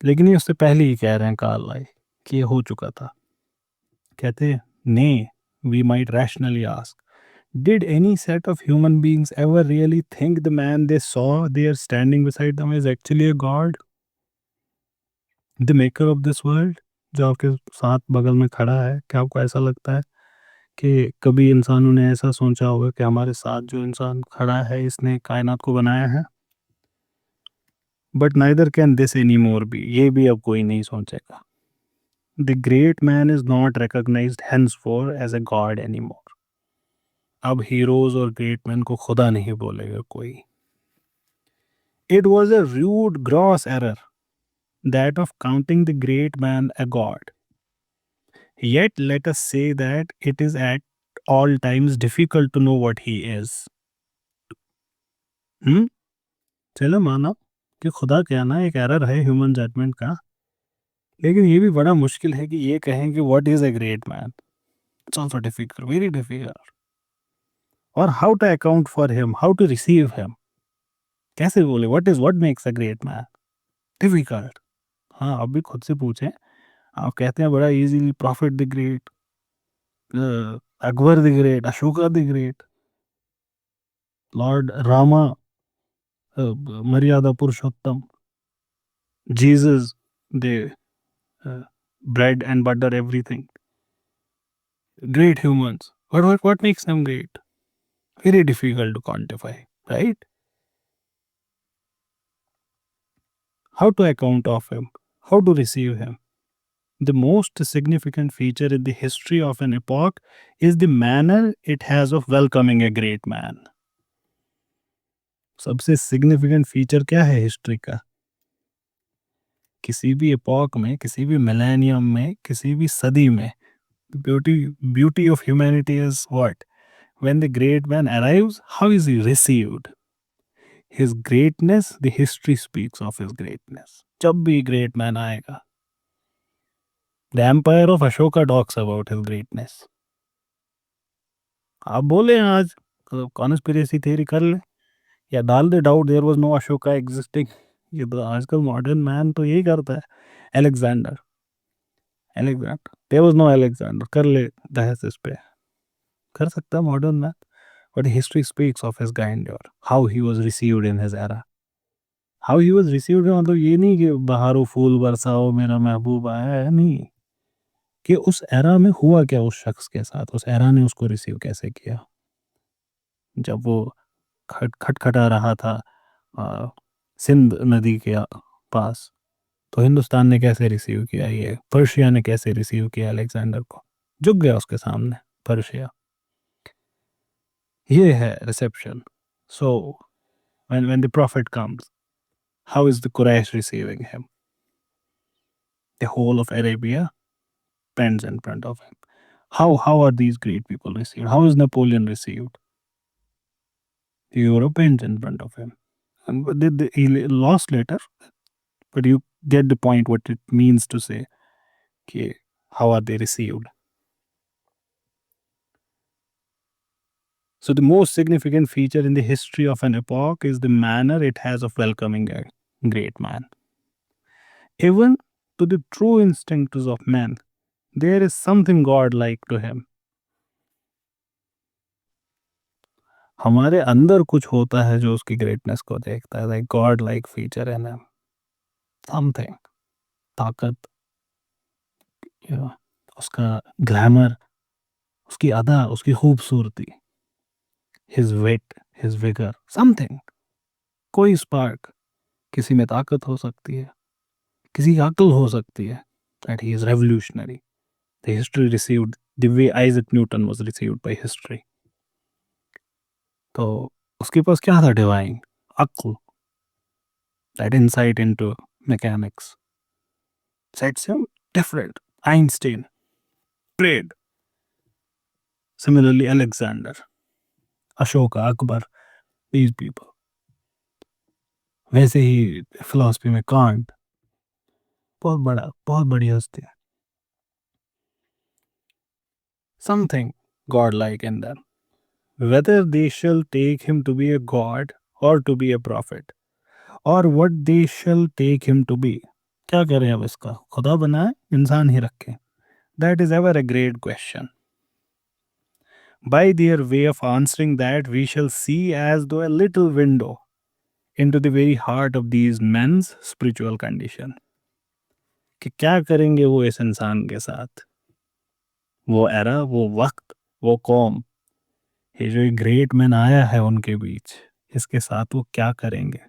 Speaker 1: लेकिन ये उससे पहले ही कह रहे हैं कार्ल लाई कि ये हो चुका था. कहते हैं, nay, we might rationally ask, did any set of human beings ever really think the man they saw there standing beside them is actually a god? The maker of this world, जो आपके साथ बगल में खड़ा है, क्या आपको ऐसा लगता है कि कभी इंसानों ने ऐसा सोचा होगा कि हमारे साथ जो इंसान खड़ा है इसने कायनात को बनाया है? But neither can this any more be, ये भी अब कोई नहीं सोचेगा. The great man is not recognised henceforth as a god any more. अब हीरोज और ग्रेट मैन को खुदा नहीं बोलेगा कोई. It was a rude gross error that of counting the great man a god. Yet let us say that it is at all times difficult to know what he is. चलो मानो कि खुदा कहना एक एरर है human judgement का, लेकिन ये भी बड़ा मुश्किल है कि ये कहें कि what is a great man. It's also difficult, very difficult. और how to account for him, how to receive him. कैसे बोले what makes a great man? Difficult. हाँ, आप भी खुद से पूछें. आप कहते हैं बड़ा easily prophet the great, Akbar the great, Ashoka the great, lord Rama, Maryada Purushottam, Jesus, they bread and butter everything. Great humans. What makes them great? Very difficult to quantify, right? How to account of him? How to receive him? The most significant feature in the history of an epoch is the manner it has of welcoming a great man. सबसे significant feature क्या है history का? किसी भी epoch में, किसी भी millennium में, किसी भी सदी में, beauty of humanity is what? When the great man arrives, how is he received? His greatness, the history speaks of his greatness. जब भी great man आएगा, the empire of Ashoka talks about his greatness. आप बोले आज conspiracy theory कर ले या डाल दे doubt there was no Ashoka existing. ये तो आजकल मॉडर्न मैन तो यही करता है. Alexander there was no Alexander कर ले बहस इस पे. कर सकता है modern man. But history speaks of his grandeur, how he was received in his era. How he was received मतलब ये नहीं कि बहारो फूल बरसाओ मेरा महबूब आया है, नहीं. कि उस एरा में हुआ क्या उस शख्स के साथ, उस एरा ने उसको रिसीव कैसे किया. जब वो खटखटा रहा था सिंध नदी के पास, तो हिंदुस्तान ने कैसे रिसीव किया, ये पर्शिया ने कैसे रिसीव किया अलेक्जेंडर को. झुक गया उसके सामने पर्शिया. ये है reception. So when the prophet comes, how is the Quraysh receiving him? The whole of Arabia bends in front of him. How are these great people received? How is Napoleon received? The Europeans in front of him. And he lost later, but you get the point what it means to say. Okay, how are they received? So the most significant feature in the history of an epoch is the manner it has of welcoming a great man. Even to the true instincts of men, there is something godlike to him. हमारे अंदर कुछ होता है जो उसकी greatness को देखता है, like God like feature in him. Something, ताकत, उसका ग्लैमर, उसकी अदा, उसकी खूबसूरती, हिज विट, हिज विगर, समथिंग. कोई स्पार्क. किसी में ताकत हो सकती है, किसी की अक्ल हो सकती है. That he is revolutionary. The history received the way Isaac Newton was received by history. तो उसके पास क्या था? डिवाइन अक्ल. That insight into mechanics sets him different. Einstein, great. Similarly, Alexander, Ashoka, Akbar, these people. वैसे ही philosophy में can't, बहुत बड़ी हस्ती है. Something godlike in them. Whether they shall take him to be a god or to be a prophet, or what they shall take him to be. क्या करें अब इसका? खुदा बनाए, इंसान ही रखें? That is ever a great question. By their way of answering that, we shall see as though a little window into the very heart of these men's spiritual condition. कि क्या करेंगे वो इस इंसान के साथ, वो एरा, वो वक्त, वो कौम, ये जो एक ग्रेट मैन आया है उनके बीच, इसके साथ वो क्या करेंगे,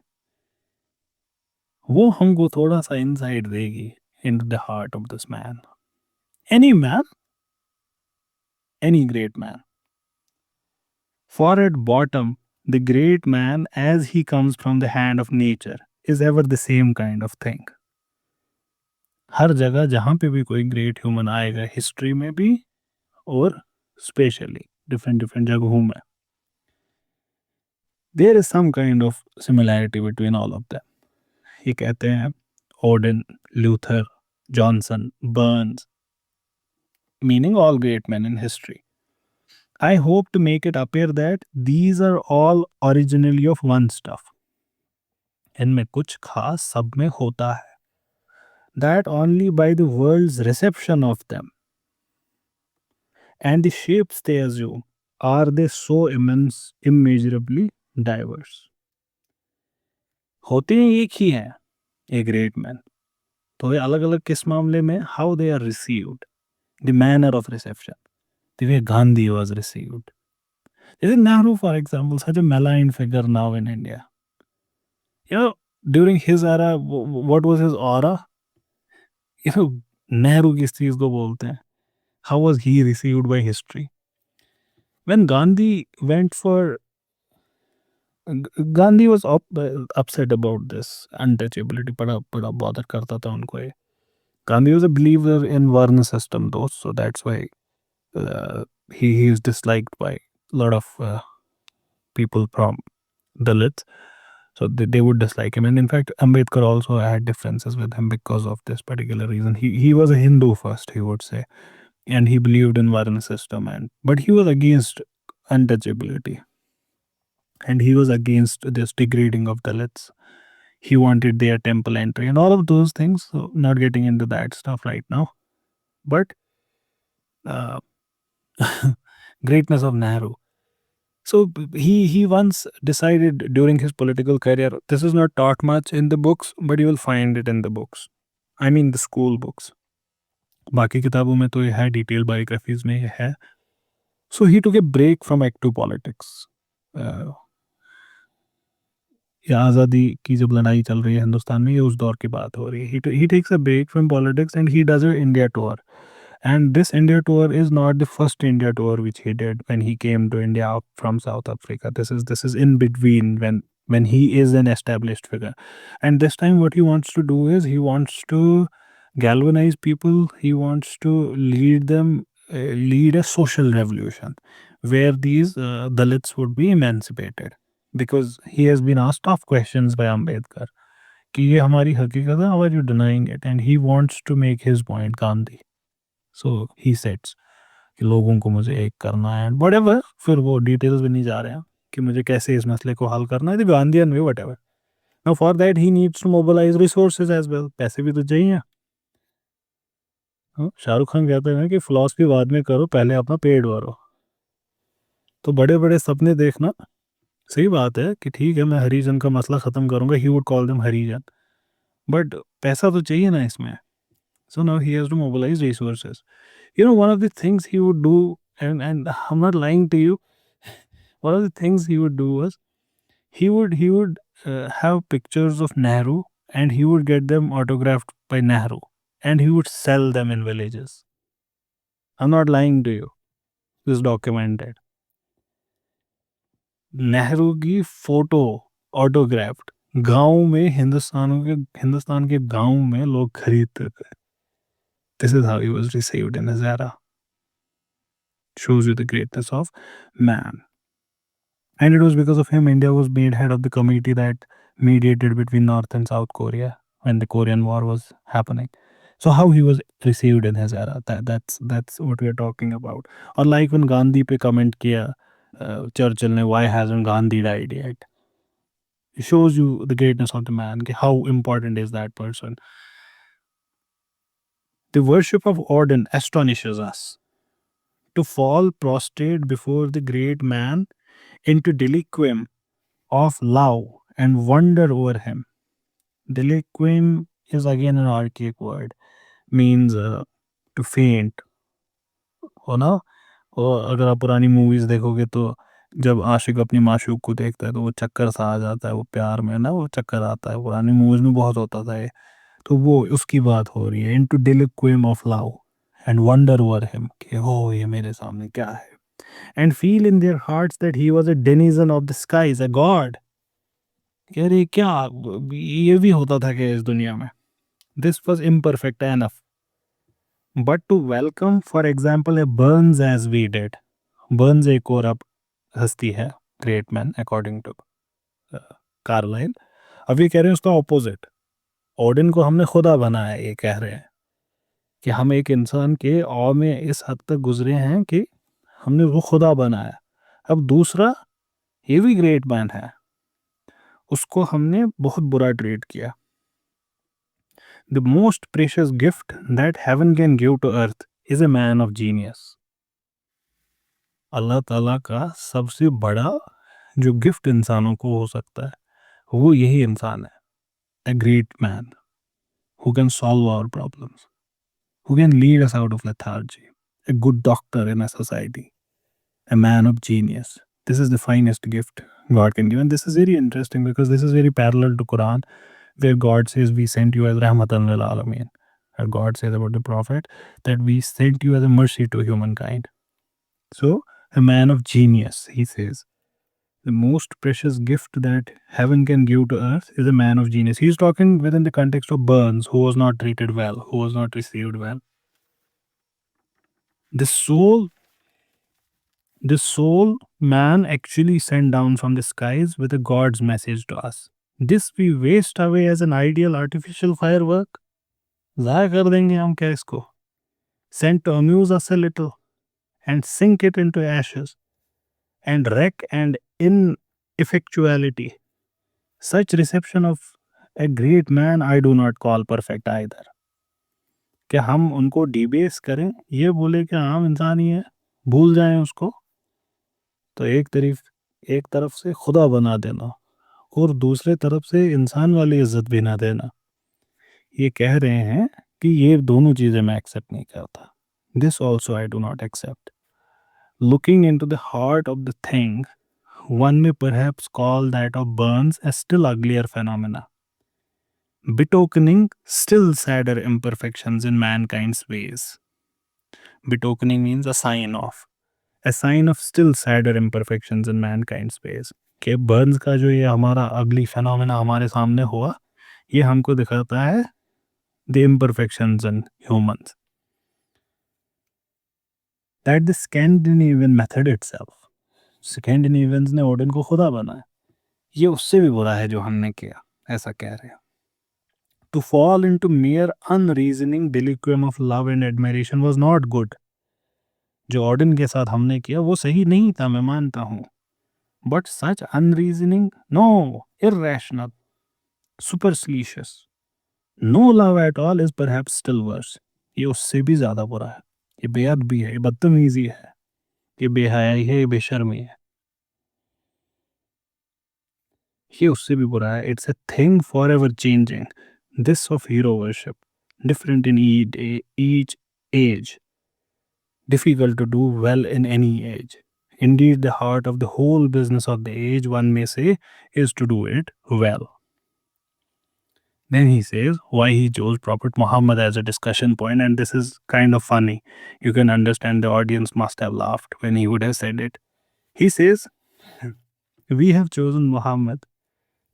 Speaker 1: वो हमको थोड़ा सा इंसाइट देगी into the heart of this man. Any man, any great man. For at bottom, the great man as he comes from the hand of nature is ever the same kind of thing. हर जगह जहाँ पे भी कोई great human आएगा, history में भी और specially different different जगहों में, there is some kind of similarity between all of them. ये कहते हैं Odin, Luther, Johnson, Burns, meaning all great men in history. I hope to make it appear that these are all originally of one stuff. इनमें कुछ खास सब में होता है. That only by the world's reception of them and the shapes they assume are they so immeasurably diverse. होते हैं एक ही हैं, a great man. तो ये अलग अलग किस मामले में, how they are received, the manner of reception, the way Gandhi was received. Isn't Nehru, for example, such a maligned figure now in India? You know, during his era, what was his aura? You know, Nehru किस चीज को बोलते हैं? How was he received by history? When Gandhi went for, Gandhi was upset about this untouchability, बड़ा bother करता था उनको ये. Gandhi was a believer in Varna system though, so that's why he is disliked by a lot of people from Dalits. So they would dislike him. And in fact, Ambedkar also had differences with him because of this particular reason. He was a Hindu first, he would say. And he believed in Varna system. But he was against untouchability. And he was against this degrading of Dalits. He wanted their temple entry and all of those things. So not getting into that stuff right now. But greatness of Nehru. So he once decided during his political career, this is not taught much in the books, but you will find it in the books. I mean the school books. बाकी किताबों में तो ये है, detail biographies में ये है. So he took a break from active politics. ये आज़ादी की जब लड़ाई चल रही है हिंदुस्तान में, ये उस दौर की बात हो रही है. He takes a break from politics and he does an India tour. And this India tour is not the first India tour which he did when he came to India from South Africa. This is in between when he is an established figure. And this time what he wants to do is he wants to galvanize people. He wants to lead them, lead a social revolution where these Dalits would be emancipated. Because he has been asked tough questions by Ambedkar. कि ये हमारी हकीकत है, how are you denying it? And he wants to make his point, Gandhi. So he says कि लोगों को मुझे एक करना है and whatever. फिर वो डिटेल्स में नहीं जा रहे हैं कि मुझे कैसे इस मसले को हल करना है. Gandhian way whatever. Now for that he needs to mobilize resources as well. पैसे भी तो चाहिए. शाहरुख खान कहते हैं कि फिलॉसफी बाद में करो, पहले अपना पेट भरो. तो बड़े बड़े सपने देखना सही बात है कि ठीक है मैं हरिजन का मसला ख़त्म करूँगा. He would call them Harijan. But पैसा तो चाहिए ना इसमें. So now he has to mobilize resources. You know, one of the things he would do, and I'm not lying to you, one of the things he would do was he would have pictures of Nehru and he would get them autographed by Nehru and he would sell them in villages. I'm not lying to you. This is documented. Nehru की photo ऑटोग्राफ्ड गांव में हिंदुस्तान के गांव में लोग खरीदते थे. This is how he was received in his era. Shows you the greatness of man. And it was because of him India was made head of the committee that mediated between North and South Korea when the Korean War was happening. So how he was received in his era, that's what we are talking about. Or like when Gandhi पे comment किया Churchill ने, why hasn't Gandhi died yet? It shows you the greatness of the man, how important is that person. The worship of Odin astonishes us. To fall prostrate before the great man into deliquium of love and wonder over him. Deliquium is again an archaic word, means to faint, हो ना. और अगर आप पुरानी movies देखोगे तो जब आशिक अपनी माशूक को देखता है तो वो चक्कर सा आ जाता है, वो प्यार में ना वो चक्कर आता है, पुरानी मूवीज में बहुत होता था ये. तो वो उसकी बात हो रही है, into deliquium of love and wonder over him, कि हो ये मेरे सामने क्या है. And feel in their hearts that he was a denizen of the skies, a god. यार ये क्या, ये भी होता था कि इस दुनिया में. This was imperfect enough but to welcome for example a Burns as we did. Burns एक और अब हस्ती है, great man according to Carlyle. अब ये कह रहे हैं उसका ऑपोजिट. ओडिन को हमने खुदा बनाया, ये कह रहे हैं कि हम एक इंसान के औ में इस हद तक गुजरे हैं कि हमने वो खुदा बनाया. अब दूसरा, ये भी ग्रेट मैन है, उसको हमने बहुत बुरा ट्रीट किया. The most precious gift that heaven can give to earth is a man of genius. अल्लाह ताला का सबसे बड़ा जो गिफ्ट इंसानों को हो सकता है वो यही इंसान है. A great man who can solve our problems, who can lead us out of lethargy, a good doctor in a society, a man of genius. This is the finest gift God can give. And this is very interesting because this is very parallel to Quran, where God says, we sent you as rahmatan lil alameen. And God says about the Prophet that we sent you as a mercy to humankind. So, a man of genius, he says, the most precious gift that heaven can give to earth is a man of genius. He's talking within the context of Burns, who was not treated well, who was not received well. The soul man actually sent down from the skies with a God's message to us. This we waste away as an ideal artificial firework. ज़ाया कर देंगे हम क्या इसको? Sent to amuse us a little and sink it into ashes and wreck and ineffectuality. Such reception of a great man I do not call perfect either. क्या हम उनको डिबेस करें, ये बोले कि आम इंसान ही है, भूल जाएं उसको. तो एक तरफ से खुदा बना देना और दूसरे तरफ से इंसान वाली इज्जत भी ना देना, ये कह रहे हैं कि ये दोनों चीज़ें मैं एक्सेप्ट नहीं करता. This also I do not accept. Looking into the heart of the thing, one may perhaps call that of burns a still uglier phenomena, betokening still sadder imperfections in mankind's ways. Betokening means a sign of still sadder imperfections in mankind's ways. कि Burns का जो ये हमारा अगली phenomena हमारे सामने हुआ, ये हमको दिखाता है the imperfections in humans. That the Scandinavian method itself, Scandinavians ने ओडिन को खुदा बनाया, ये उससे भी बुरा है जो हमने किया, ऐसा कह रहे हैं. To fall into mere unreasoning deliquium of love and admiration was not good. जो ओडिन के साथ हमने किया वो सही नहीं था, मैं मानता हूँ. But such unreasoning, no, irrational, superstitious, no love at all is perhaps still worse. ये उससे भी ज्यादा बुरा है. ये बेअदबी है, ये बदतमीजी है, ये बेहयाई है, ये बेशर्मी है. ये उससे भी बुरा है. It's a thing forever changing. This of hero worship, different in each age, difficult to do well in any age. Indeed, the heart of the whole business of the age, one may say, is to do it well. Then he says why he chose Prophet Muhammad as a discussion point, and this is kind of funny. You can understand the audience must have laughed when he would have said it. He says, we have chosen Muhammad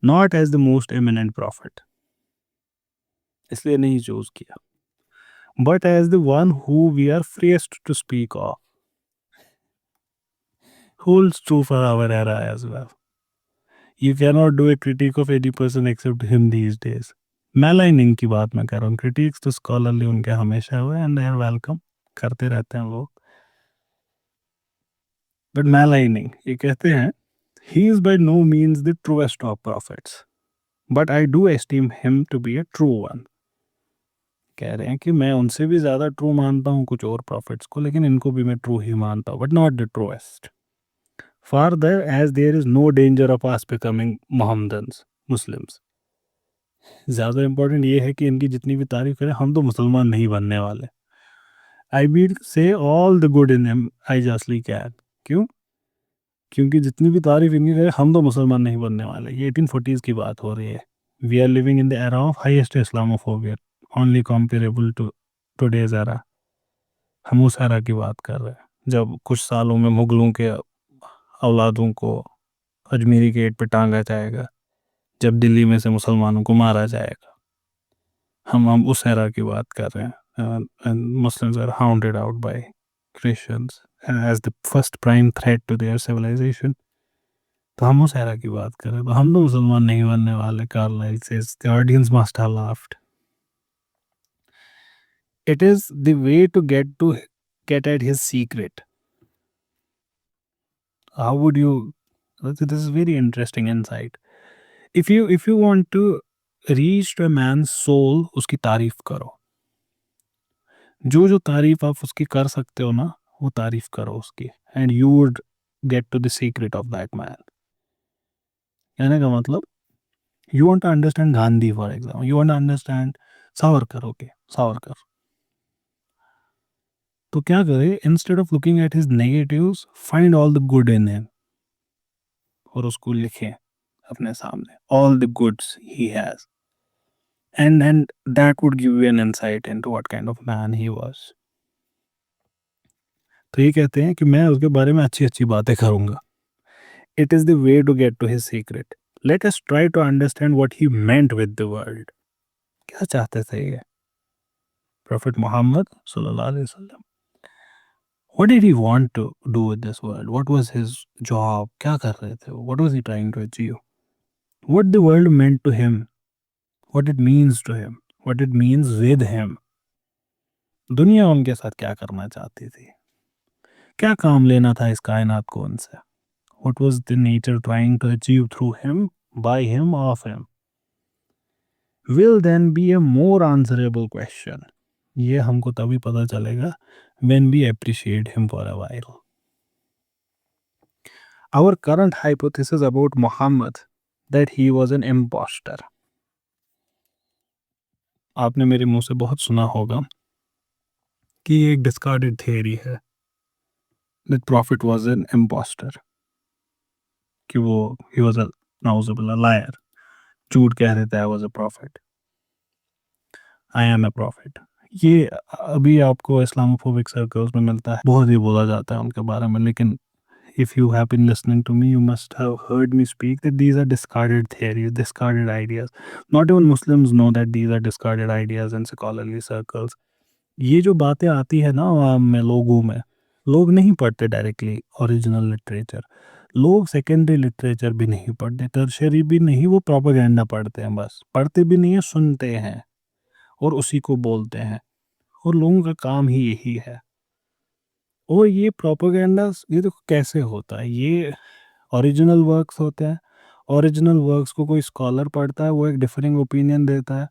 Speaker 1: not as the most eminent prophet. इसलिए नहीं choose किया. but as the one who we are freest to speak of. Holds true for our era as well. You cannot do a critique of any person except him these days. मैलाइनिंग की बात मैं कर रहा हूँ, critics तो scholarly उनके हमेशा हुए एंड दे आर वेलकम, करते रहते हैं लोग. बट मैलाइनिंग ये कहते हैं, he is by no means the truest of prophets, but I do esteem him to be a true one. कह रहे हैं कि मैं उनसे भी ज़्यादा ट्रू मानता हूँ कुछ और प्रॉफिट्स को, लेकिन इनको भी मैं ट्रू ही मानता हूँ, but not the truest. Further, as there is no danger of us becoming Mohammedans, Muslims. ज़्यादा इम्पोर्टेंट ये है कि इनकी जितनी भी तारीफ करें, हम तो मुसलमान नहीं बनने वाले. I will say all the good in him I justly can. क्यों? क्योंकि जितनी भी तारीफ इनकी करें, हम तो मुसलमान नहीं बनने वाले. ये 1840s की बात हो रही है. We are living in the era of highest Islamophobia, only comparable to today's era. हम उस एरा की बात कर रहे हैं जब कुछ सालों में मुगलों के औलादों को अजमेरी गेट पे टांगा जाएगा, जब दिल्ली में से मुसलमानों को मारा जाएगा. हम उस एरा की बात कर रहे हैं. Muslims are hounded out by Christians as the first prime threat to their civilization. तो हम उस एरा की बात कर रहे हैं, तो हम तो मुसलमान नहीं बनने वाले. Carlyle says the audience must have laughed. It is the way to get at his secret. How would you? This is very interesting insight. If you want to reach to a man's soul, उसकी तारीफ करो. जो तारीफ आप उसकी कर सकते हो ना, वो तारीफ करो उसकी, and you would get to the secret of that man. कहने का मतलब, you want to understand Gandhi for example, you want to understand Savarkar. Okay, Savarkar. तो क्या करे, instead of looking at his negatives, find all the good in him, और उसको लिखें अपने सामने, all the goods he has, and that would give you an insight into what kind of man he was. तो ये कहते हैं कि मैं उसके बारे में अच्छी अच्छी बातें करूंगा. It is the way to get to his secret. Let us try to understand what he meant with the world. क्या चाहते थे ये Prophet Muhammad sallallahu alaihi wasallam? What did he want to do with this world? What was his job? क्या कर रहे थे? What was he trying to achieve? What the world meant to him? What it means to him? What it means with him? दुनिया उनके साथ क्या करना चाहती थी? क्या काम लेना था इस कायनात को उनसे? What was the nature trying to achieve through him, by him, of him? Will then be a more answerable question. ये हमको तभी पता चलेगा when we appreciate him for a while. Our current hypothesis about Muhammad, that he was an imposter. आपने मेरे मुंह से बहुत सुना होगा कि ये एक discarded theory है, that prophet was an imposter, कि वो he was a नाउज़ुबिल्लाह liar, झूठ कह रहे थे I was a prophet, I am a prophet. ये अभी आपको इस्लामोफोबिक सर्कल्स में मिलता है, बहुत ही बोला जाता है उनके बारे में, लेकिन if you have been listening to me, you must have heard me speak that these are discarded theories, discarded ideas. Not even Muslims know that these are discarded ideas in scholarly circles. ये जो बातें आती है ना आवाम में, लोगों में, लोग नहीं पढ़ते डायरेक्टली ओरिजिनल लिटरेचर, लोग सेकेंडरी लिटरेचर भी नहीं पढ़ते, टर्शरी भी नहीं, वो प्रोपेगेंडा पढ़ते हैं. बस पढ़ते भी नहीं है, सुनते हैं और उसी को बोलते हैं, और लोगों का काम ही यही है. और ये प्रोपेगेंडा, ये तो कैसे होता है, ये ओरिजिनल वर्क्स होते हैं. ओरिजिनल वर्क्स को कोई स्कॉलर पढ़ता है, वो एक डिफरिंग ओपिनियन देता है,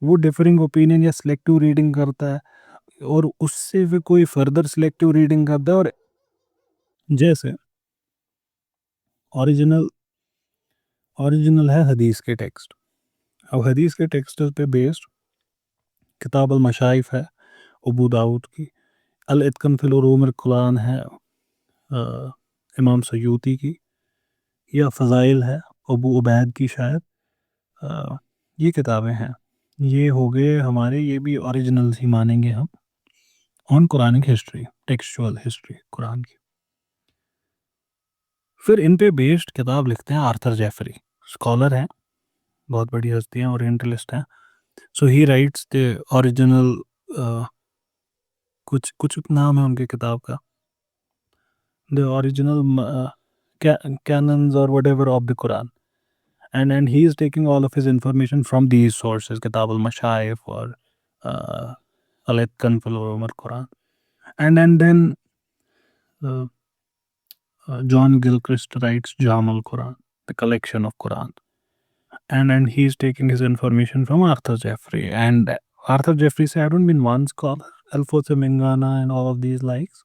Speaker 1: वो डिफरिंग ओपिनियन या सिलेक्टिव रीडिंग करता है, और उससे फिर कोई फर्दर सिलेक्टिव रीडिंग करता है. और जैसे ओरिजिनल ओरिजिनल है हदीस के टेक्स्ट. अब हदीस के टेक्स्ट पे बेस्ड किताब अल मशाइफ है अबू दाऊद की, अल इत्कन फिल उलूम कुरान है इमाम सयूती की, या फ़ज़ाइल है अबू उबैद की शायद. ये किताबें हैं, ये हो गए हमारे, ये भी ओरिजिनल्स ही मानेंगे हम on Quranic history, textual history Quran की. फिर इन पे बेस्ड किताब लिखते हैं आर्थर जेफरी, स्कॉलर हैं, बहुत बड़ी हस्ती हैं, ओरिएंटलिस्ट हैं. सो ही राइट्स द ओरिजिनल कुछ कुछ नाम है उनके किताब का, the original canons or whatever of the Quran, and he is taking all of his information from these sources, Kitab al-Mashaif or uh, Al-Itqan fil Ulum al-Quran, and then uh, John Gilchrist writes Jam al-Quran, the collection of Quran, and he's taking his information from Arthur Jeffrey, and Arthur Jeffrey said, I don't mean one scholar, Alfonso Mingana and all of these likes.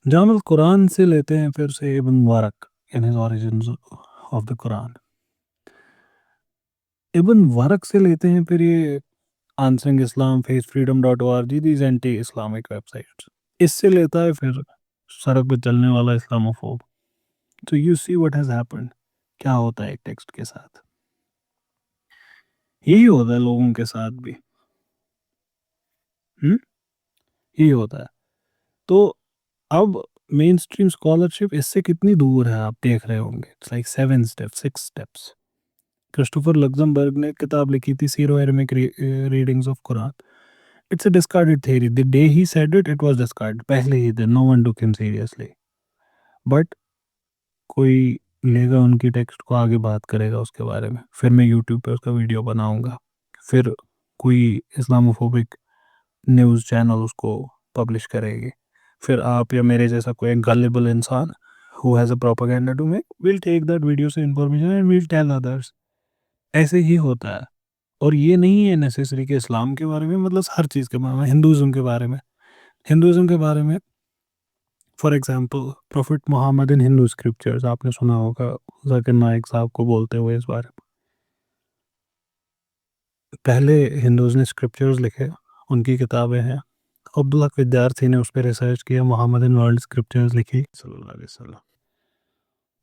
Speaker 1: जाम अल Quran से लेते हैं फिर से Ibn Warraq in his origins of the Quran, Ibn Warraq से लेते हैं फिर ये answering Islam, faith freedom .org, these anti Islamic websites, इससे लेता है फिर सड़क पे चलने वाला इस्लामोफोब। तो you see what has happened, क्या होता है एक टेक्स्ट के साथ, यही होता है लोगों के साथ भी, यही होता है। तो अब मेन स्ट्रीम स्कॉलरशिप इससे कितनी दूर है आप देख रहे होंगे, it's like 6 steps। Christopher Luxenberg ने किताब लिखी थी Syro Aramaic readings of Quran, it's a discarded theory, the day he said it was discarded, पहले ही दिन, no one took him seriously, but कोई लेगा उनकी टेक्स्ट को, आगे बात करेगा उसके बारे में, फिर मैं यूट्यूब पे उसका वीडियो बनाऊंगा, फिर कोई इस्लामोफोबिक न्यूज़ चैनल उसको पब्लिश करेगी, फिर आप या मेरे जैसा कोई गलिबल इंसान who has a propaganda to make will take that video से information and will tell others. ऐसे ही होता है। और ये नहीं है नेसेसरी कि इस्लाम के बारे में, मतलब हर चीज़ के बारे में, हिंदुज़म के बारे में, हिंदुज़म के बारे में for example prophet Mohammad in Hindu scriptures, आपने सुना होगा जाकिर नाइक साहब को बोलते हुए इस बारे में। पहले हिंदूज़ ने स्क्रिप्चर्स लिखे, उनकी किताबें हैं, अब्दुल्ला विद्यार्थी ने उस पर रिसर्च किया, मोहम्मद इन वर्ल्ड स्क्रिप्चर्स लिखी सल्लल्लाहु अलैहि वसल्लम,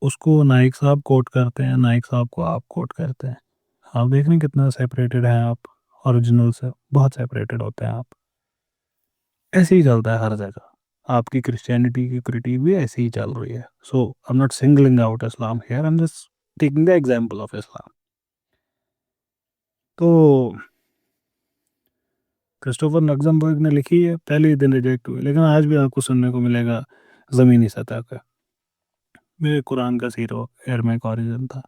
Speaker 1: उसको नाइक साहब कोट करते हैं, नाइक साहब को आप कोट करते हैं, आप देख रहे हैं कितना सेपरेटेड हैं आप ओरिजिनल से, बहुत सेपरेटेड होते हैं आप। ऐसे ही चलता है हर जगह, आपकी क्रिश्चियनिटी की क्रिटिक भी ऐसे ही चल रही है। So I am not singling out Islam here, I am just taking the example of Islam. तो क्रिस्टोफर लग्जमबर्ग ने लिखी है, पहले ही दिन रिजेक्ट हुई, लेकिन आज भी आपको सुनने को मिलेगा ज़मीनी सतह का, मेरे कुरान का सीरो एरमिक ओरिजिन था,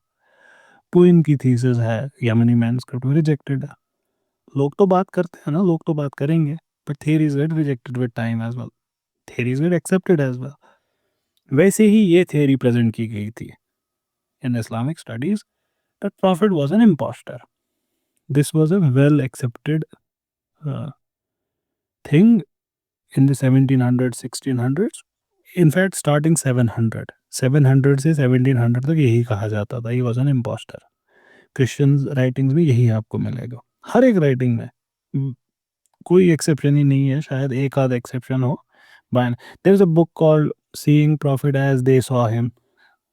Speaker 1: पुइन की थीसिस है यमनी मैनस्क्रिप्ट में, रिजेक्टेड है। लोग तो बात करते हैं ना, लोग तो बात करेंगे, but theories get rejected with time as well, theories get accepted as well. वैसे ही ये थियरी प्रेजेंट की गई थी in Islamic studies that prophet was an impostor, this was a well accepted thing in the 1700 1600s, in fact starting 700 से 1700 तक यही कहा जाता था, he was an impostor. Christian writings में यही आपको मिलेगा, हर एक राइटिंग में, कोई एक्सेप्शन ही नहीं है, शायद एक आध एक्सेप्शन हो। By there is a book called seeing prophet as they saw him,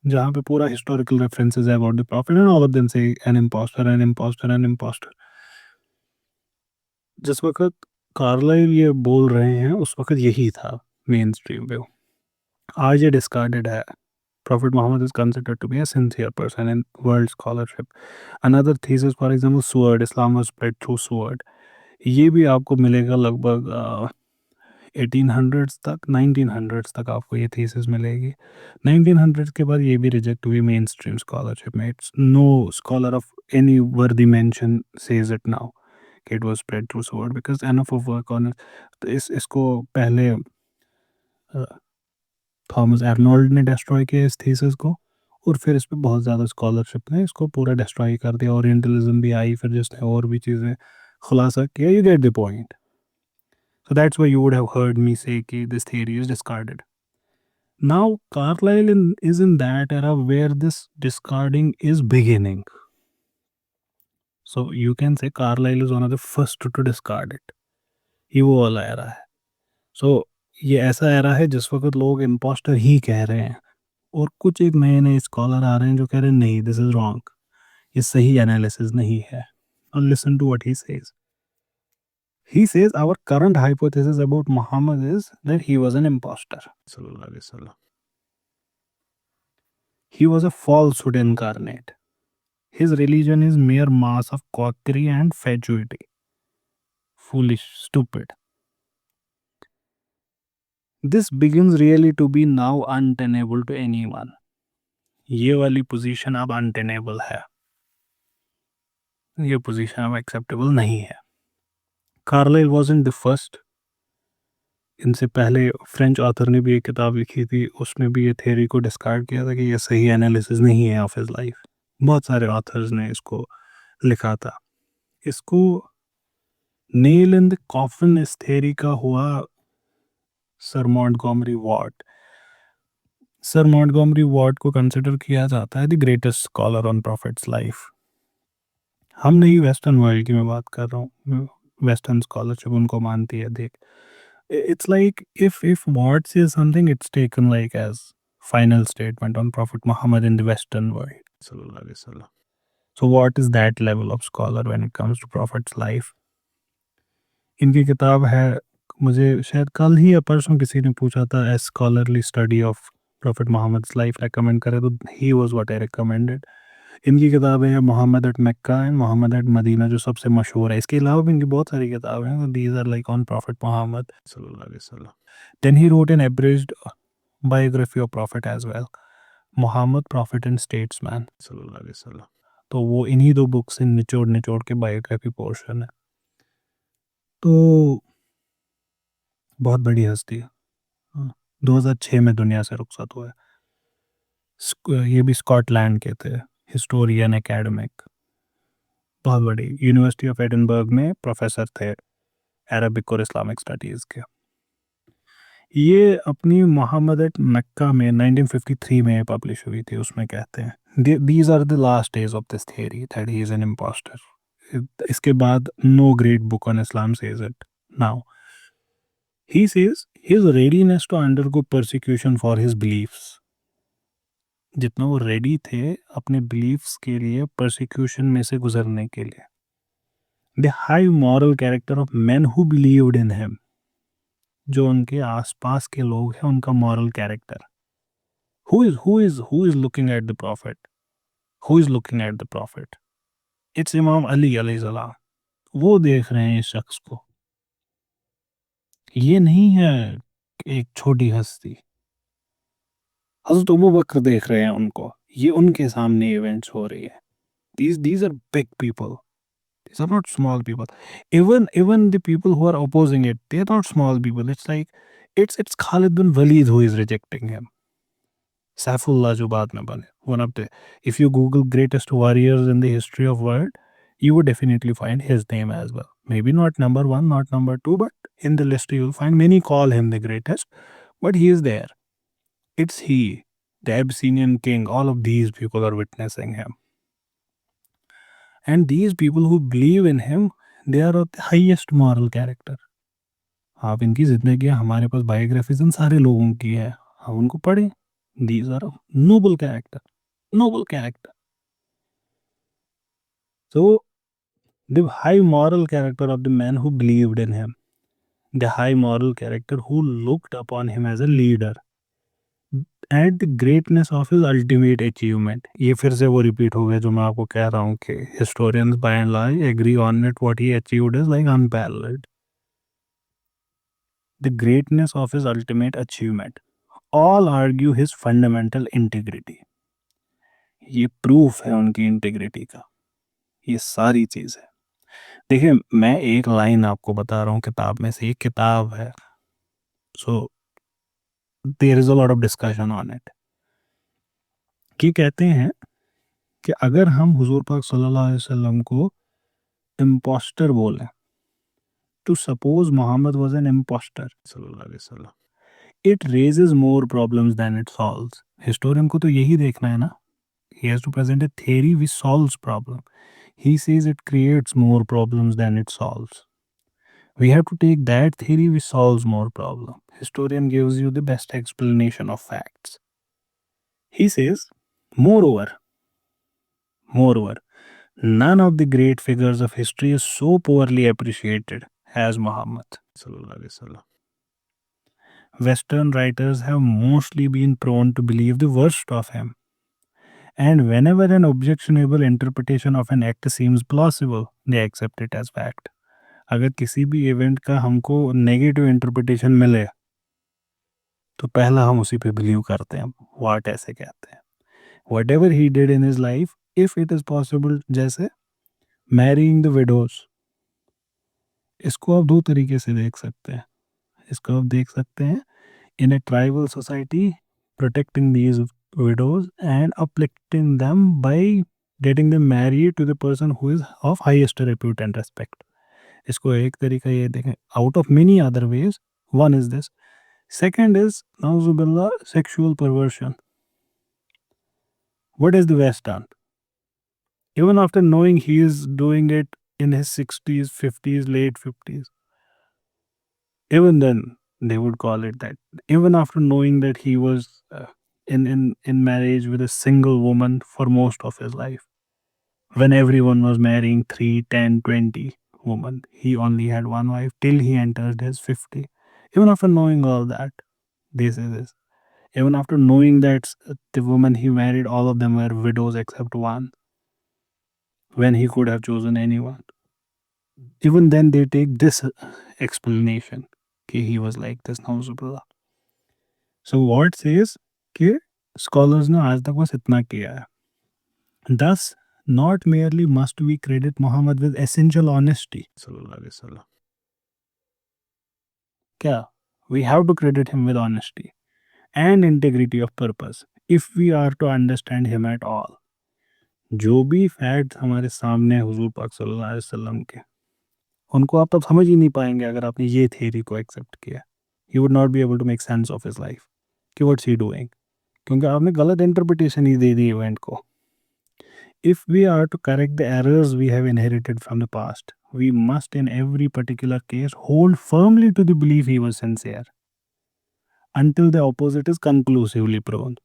Speaker 1: जहाँ पे पूरा हिस्टोरिकल रेफरेंसेस है about the prophet and all of them से an impostor an impostor an impostor. जिस वक्त कार्लाइल ये बोल रहे हैं उस वक्त यही था मेन स्ट्रीम पे, आज ये डिस्कार्डेड है। Prophet Muhammad is considered to be a sincere person in world scholarship. Another thesis, for example, sword, Islam was spread through sword. ये भी आपको मिलेगा लगभग 1800s तक, 1900s तक आपको ये थीसिस मिलेगी। 1900s के बाद ये भी रिजेक्ट हुई मेन स्ट्रीम स्कॉलरशिप में, it's no scholar of any worthy mention says it now कि it was spread through sword because enough of work on it. तो इसको पहले थॉमस आर्नोल्ड ने डिस्ट्रॉय किया इस थीसिस को, और फिर इस पे बहुत ज़्यादा स्कॉलरशिप ने इसको पूरा डिस्ट्रॉय कर दिया, ओरिएंटलिज्म भी आई फिर जिसने और भी चीज़ें खुलासा किया, you get the point. So that's why you would have heard me say कि this theory is discarded. Now Carlyle is in that era where this discarding is beginning. So you can say Carlyle is one of the first to discard it. ये वो वाला era है। So ये ऐसा era है जिस वक्त लोग imposter ही कह रहे हैं, और कुछ एक नए नए स्कॉलर आ रहे हैं जो कह रहे हैं नहीं दिस इज रॉन्ग, ये सही एनालिसिस नहीं है। और listen to what he says, he says our current hypothesis about Muhammad is that he was an imposter sallallahu alaihi wasallam, he was a falsehood incarnate, his religion is mere mass of quackery and fatuity, foolish, stupid, this begins really to be now untenable to anyone. ये वाली position अब untenable है, ये position अब acceptable नहीं है। Carlyle wasn't the first. इनसे पहले फ्रेंच ऑथर ने भी एक किताब लिखी थी, उसमें भी ये थ्योरी को डिस्कार्ड किया था कि ये सही एनालिसिस नहीं है ऑफ हिज लाइफ। बहुत सारे ऑथर्स ने इसको लिखा था। इसको नेल इन द कॉफिन इस थ्योरी का हुआ sir Montgomery what. Sir Montgomery what को कंसिडर किया जाता है the greatest scholar on profits life. हम नहीं, वेस्टर्न वर्ल्ड की मैं बात कर रहा हूँ, वेस्टर्न स्कॉलरशिप उनको मानती है। देख, it's like if Watt says something, it's taken like as final statement on Prophet Muhammad in the Western world. Sallallahu Alaihi Wasallam. So what is that level of scholar when it comes to Prophet's life? इनकी किताब है, मुझे शायद कल ही या परसों किसी ने पूछा था a scholarly study of prophet Muhammad life recommend करे, तो he was what I recommended. इनकी किताबें हैं Muhammad at Mecca and Muhammad at Medina, जो सबसे मशहूर है। इसके अलावा भी इनकी बहुत सारी किताबें हैं, these are like on prophet Muhammad सल्लल्लाहु अलैहि वसल्लम। Then he wrote an abridged biography of prophet as well, Muhammad prophet and statesman सल्लल्लाहु अलैहि वसल्लम। तो वो इन्हीं दो बुक से निचोड़ निचोड़ के बायोग्राफी पोर्शन है। तो बहुत बड़ी हस्ती है। 2006 में दुनिया से रुखसत हुआ है। ये भी स्कॉटलैंड के थे, हिस्टोरियन, एकेडमिक, बहुत बड़ी यूनिवर्सिटी ऑफ एडिनबर्ग में प्रोफेसर थे अरबिक और इस्लामिक स्टडीज़ के। ये अपनी मोहम्मद एट मक्का में 1953 में पब्लिश हुई थी। उसमें कहते हैं these are the last days of this theory that he is an impostor. इसके बाद no great book on Islam says it now. He says his readiness to undergo persecution for his beliefs, जितना वो ready थे अपने beliefs के लिए persecution में से गुजरने के लिए। The high moral character of man who believed in him, जो उनके आसपास के लोग हैं उनका moral character. Who is looking at the profit, who is looking at the profit, it's इमाम अली अलैहिस्सलाम। वो देख रहे हैं इस शख्स को, ये नहीं है एक छोटी हस्ती। हज़रत अबू बकर देख रहे हैं उनको, ये उनके सामने इवेंट्स हो रही है। These are big people. These are not small people. Even the people who are opposing it, they are not small people. It's like it's Khalid bin Walid who is rejecting him. Saifullah जो बाद में बने, one of the, if you Google greatest warriors in the history of world, you would definitely find his name as well. Maybe not number one, not number two, but in the list you will find many call him the greatest, but he is there. It's he, the Abyssinian king. All of these people are witnessing him. And these people who believe in him, they are of the highest moral character. आप इनकी जिंदगी, हमारे पास biographies इन सारे लोगों की है, हम उनको पढ़ें। These are of noble character, noble character. So the high moral character of the man who believed in him, the high moral character who looked upon him as a leader, at the greatness of his ultimate achievement. ये फिर से वो repeat हो गया जो मैं आपको कह रहा हूँ कि historians by and large agree on it, what he achieved is like unparalleled. The greatness of his ultimate achievement, all argue his fundamental integrity. ये प्रूफ है उनकी इंटीग्रिटी का, ये सारी चीज है। देखिए, मैं एक लाइन आपको बता रहा हूँ किताब में से, एक किताब है, so there is a lot of discussion on it, कि कहते हैं कि अगर हम हुजूर पाक सल्लल्लाहु अलैहि वसल्लम को इम्पोस्टर बोले, to suppose Muhammad was an impostor सल्लल्लाहु अलैहि वसल्लम, it raises more problems than it solves. Historian को तो यही देखना है ना, he has to present a theory which solves problem. He says it creates more problems than it solves. We have to take that theory which solves more problem. Historian gives you the best explanation of facts. He says, moreover, none of the great figures of history is so poorly appreciated as Muhammad. Western writers have mostly been prone to believe the worst of him. And whenever an objectionable interpretation of an act seems plausible, they accept it as fact. अगर किसी भी event का हमको negative interpretation मिले, तो पहला हम उसी पे बिलीव करते हैं, वाट ऐसे कहते हैं। What ever he did in his life, if it is possible, जैसे मैरिंग द विडोज, इसको आप दो तरीके से देख सकते हैं। इसको आप देख सकते हैं in a tribal society, protecting these widows and uplifting them by getting them married to the person who is of highest repute and respect. इसको एक तरीका ये देखें, out of many other ways. One is this. Second is nauzubillah, sexual perversion. What is the West done? Even after knowing he is doing it in his 60s, 50s, late 50s, even then they would call it that. Even after knowing that he was in marriage with a single woman for most of his life, when everyone was marrying 3, 10, 20 women, he only had one wife till he entered his 50. Even after knowing all that, this is this. Even after knowing that the women he married, all of them were widows except one, when he could have chosen anyone. Even then, they take this explanation. Okay, he was like this. Nauzubillah. So what says कि scholars ने आज तक बस इतना किया है. Thus, not merely must we credit Muhammad with essential honesty. सल्लल्लाहु अलैहि वसल्लम. क्या? We have to credit him with honesty and integrity of purpose if we are to understand him at all. जो भी फैक्ट हमारे सामने हुजूर पाक सल्लल्लाहु अलैहि वसल्लम के, उनको आप तब समझ ही नहीं पाएंगे अगर आपने ये थ्योरी को एक्सेप्ट किया. You would not be able to make sense of his life. कि what's he doing? क्योंकि आपने गलत इंटरप्रिटेशन ही दे दी इवेंट को. If we are to correct the errors we have inherited from the past, we must in every particular case hold firmly to the belief he was sincere until the opposite is conclusively proven.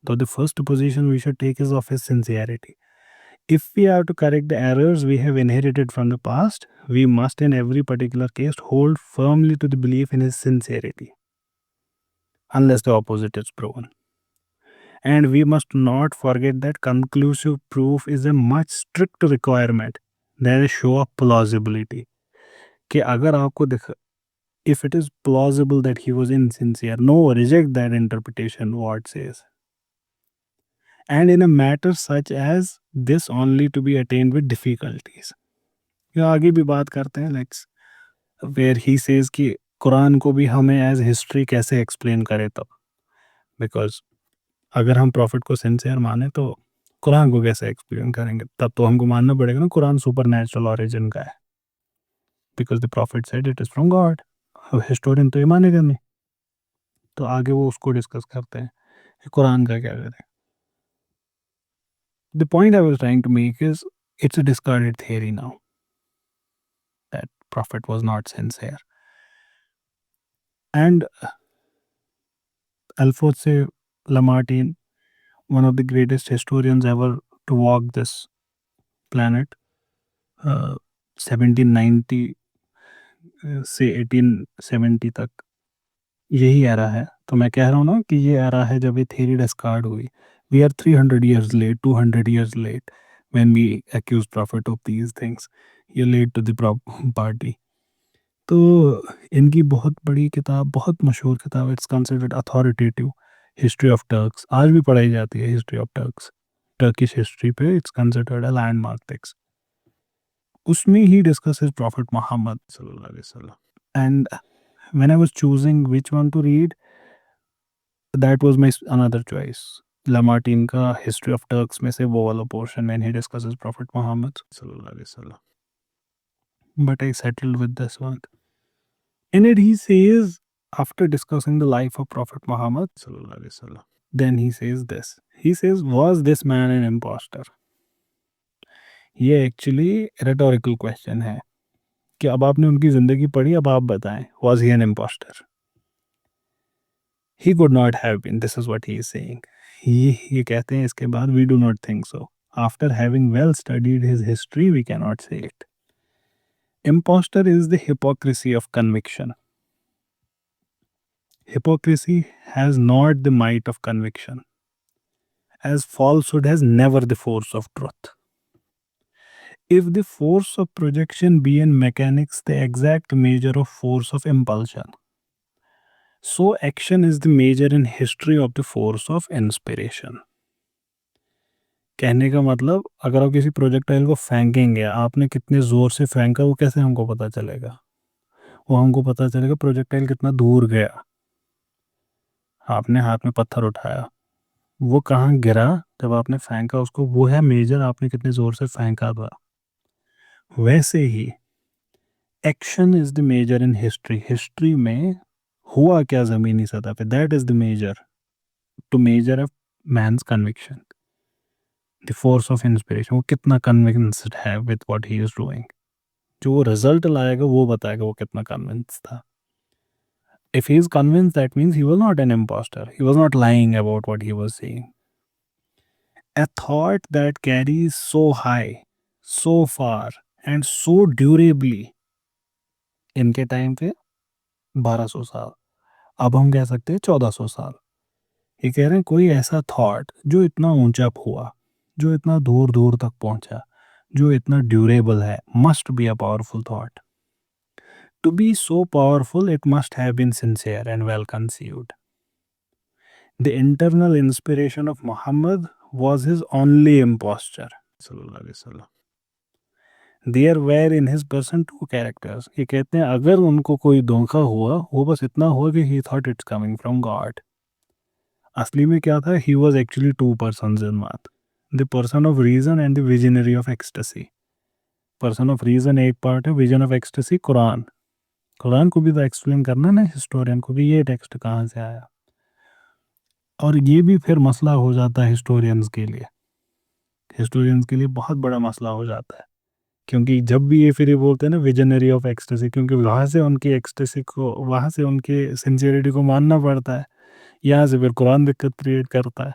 Speaker 1: So the first position we should take is of his sincerity. If we are to correct the errors we have inherited from the past, we must in every particular case hold firmly to the belief in his sincerity unless the opposite is proven. And we must not forget that conclusive proof is a much strict requirement than a show of plausibility. कि अगर आपको दिख, if it is plausible that he was insincere, no, reject that interpretation, what says. And in a matter such as this only to be attained with difficulties. या आगे भी बात करते हैं, let's, where he says कि कुरान को भी हमें एज हिस्ट्री कैसे एक्सप्लेन करें तब, बिकॉज अगर हम प्रॉफिट को सिंसियर माने तो कुरान को कैसे एक्सप्लेन करेंगे. तब तो हमको मानना पड़ेगा ना कुरान सुपर नेचुरल ऑरिजिन का है, because the profit said it is from God. अब हिस्टोरियन तो ये मानेगा नहीं. तो आगे वो उसको डिस्कस करते हैं कि कुरान का क्या करें. The point I was trying to make is it's a discarded theory now that prophet was not sincere. And Alphonse Lamartine, one of the greatest historians ever to walk this planet, 1790 से 1870 तक यही era है. तो मैं कह रहा हूँ ना कि ये एरा है जब ये थ्योरी डिस्कार्ड हुई. We are 300 years late, 200 years late when we accuse prophet of these things. You're late to the party. तो इनकी बहुत बड़ी किताब, बहुत मशहूर किताब, it's considered authoritative, history of Turks. आज भी पढ़ाई जाती है history of Turks, Turkish history पे. It's considered a landmark text. उसमें ही डिस्कस हिज प्रॉफिट मोहम्मद सल्लल्लाहु अलैहि वसल्लम. And when I was choosing which one to read, that was my another choice. Lamartine का हिस्ट्री ऑफ टर्क्स में से वो वाला portion when he discusses prophet Muhammad सल्लल्लाहु अलैहि वसल्लम. But I settled with this one. In it, he says, after discussing the life of Prophet Muhammad, then he says this. He says, was this man an imposter? ये actually rhetorical question है कि अब आपने उनकी जिंदगी पढ़ी, अब आप बताएं, was he an imposter? He could not have been. This is what he is saying. ये कहते हैं इसके बाद, we do not think so. After having well studied his history, we cannot say it. Imposter is the hypocrisy of conviction. Hypocrisy has not the might of conviction, as falsehood has never the force of truth. If the force of projection be in mechanics the exact measure of force of impulsion, so action is the major in history of the force of inspiration. कहने का मतलब अगर आप किसी projectile को फेंकेंगे, आपने कितने जोर से फेंका वो कैसे हमको पता चलेगा? वो हमको पता चलेगा प्रोजेक्टाइल कितना दूर गया। आपने हाथ में पत्थर उठाया, वो कहाँ गिरा जब आपने फेंका उसको, वो है मेजर आपने कितने जोर से फेंका था। वैसे ही action is the major in history. हिस्ट्री में हुआ क्या जमीनी सतह पे, that is the measure to measure a man's conviction, the force of inspiration. वो कितना कन्विंस्ड है with what he is doing. जो वो रिजल्ट लाएगा वो बताएगा वो कितना कन्विंस था। If he is convinced, that means he was not an imposter. He was not lying about what he was saying. A thought that carries so high, so far, and so durably, इनके time पे 1200 साल, अब हम कह सकते हैं 1400 साल। ये कह रहे हैं कोई ऐसा थॉट जो इतना ऊंचा हुआ, जो इतना दूर दूर तक पहुंचा, जो इतना ड्यूरेबल है, must be a powerful thought. To be so powerful it must have been sincere and well conceived. The internal inspiration of Muhammad was his only imposture. सल्लल्लाहु अलैहि वसल्लम। There were in his person two characters. ये कहते हैं अगर उनको कोई धोखा हुआ, वो बस इतना हुआ कि he thought it's coming from God. असली में क्या था? He was actually two persons in one. The person of reason and the visionary of ecstasy. Person of reason एक part है, vision of ecstasy Quran. Quran को भी तो एक्सप्लेन करना ना हिस्टोरियन को भी, ये टेक्स्ट कहाँ से आया। और ये भी फिर मसला हो जाता है हिस्टोरियंस के लिए। हिस्टोरियंस के लिए बहुत बड़ा मसला हो जाता है, क्योंकि जब भी ये फिर ये बोलते हैं ना विजनरी ऑफ एक्सटेसी, क्योंकि वहाँ से उनकी एक्सटेसी को, वहाँ से उनके सिंसियरिटी को मानना पड़ता है, यहाँ से फिर कुरान दिक्कत क्रिएट करता है।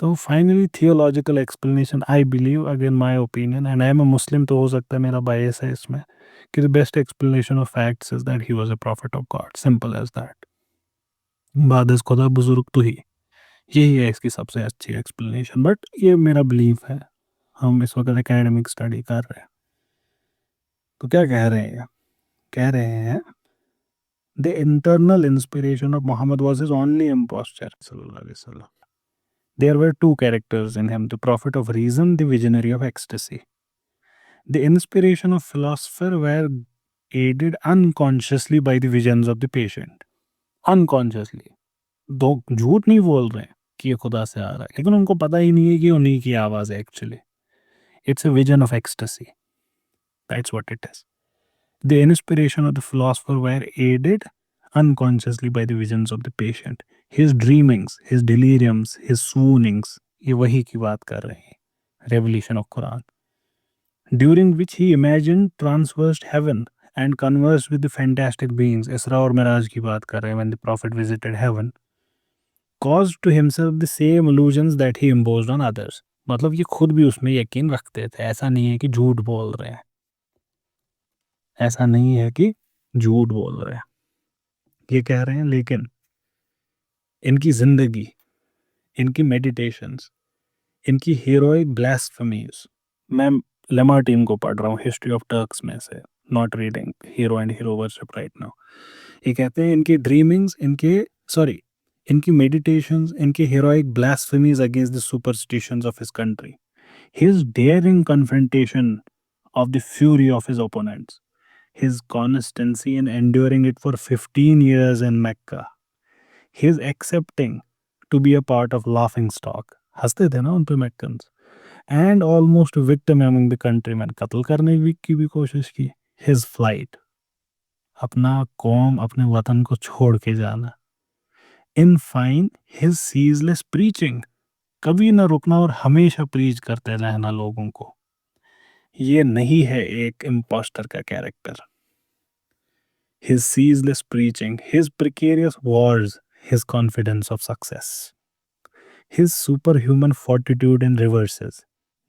Speaker 1: तो finally theological explanation, I believe, again my opinion and I am a Muslim, तो हो सकता है मेरा बायस है इसमें, कि the best explanation of facts is that he was a prophet of God, simple as that. बाद खुदा बुजुर्ग तो ही, यही है इसकी सबसे अच्छी एक्सप्लेनेशन। बट ये मेरा बिलीफ है, हम इस वक्त एकेडमिक स्टडी कर रहे हैं। तो क्या कह रहे हैं? कह रहे हैं the internal inspiration of Muhammad was his only imposture सल्लल्लाहु अलैहि वसल्लम। There were two characters in him, the prophet of reason, the visionary of ecstasy. The inspiration of philosopher were aided unconsciously by the visions of the patient. Unconsciously, दो झूठ नहीं बोल रहे हैं कि ये खुदा से आ रहा है, लेकिन उनको पता ही नहीं है कि उन्हीं की आवाज़ है actually. It's a vision of ecstasy, that's what it is. The inspiration of the philosopher were aided unconsciously by the visions of the patient. His dreamings, his deliriums, his swoonings, ये वही की बात कर रहे हैं, revelation of Quran, during which he imagined transversed heaven and conversed with the fantastic beings. इसरा और मिराज की बात कर रहे हैं, when the prophet visited heaven, caused to himself the same illusions that he imposed on others. मतलब ये खुद भी उसमें यकीन रखते थे, ऐसा नहीं है कि झूठ बोल रहे हैं, ऐसा नहीं है कि झूठ बोल रहे हैं, ये कह रहे हैं। लेकिन इनकी जिंदगी, इनकी मेडिटेशंस, इनकी हीरोइक ब्लास्फेमीज, मैं लेमार्टिन को पढ़ रहा हूँ हिस्ट्री ऑफ टर्क्स में से, not reading hero and hero worship right now. ये कहते हैं इनकी ड्रीमिंग्स, इनकी मेडिटेशंस, इनकी heroic blasphemies against the superstitions of his country, his daring confrontation of the fury of his opponents, his constancy in enduring it for 15 years in Mecca, his accepting to be a part of laughing stock, हंसते थे ना उन पे मैक्कन्स, and almost victim among the countrymen, कत्ल करने की भी कोशिश की, his flight, अपना कौम, अपने वतन को छोड़ के जाना, in fine his ceaseless preaching, कभी ना रुकना और हमेशा प्रीच करते रहना लोगों को, ये नहीं है एक इम्पोस्टर का character. His ceaseless preaching, his precarious wars, his confidence of success, his superhuman fortitude in reverses,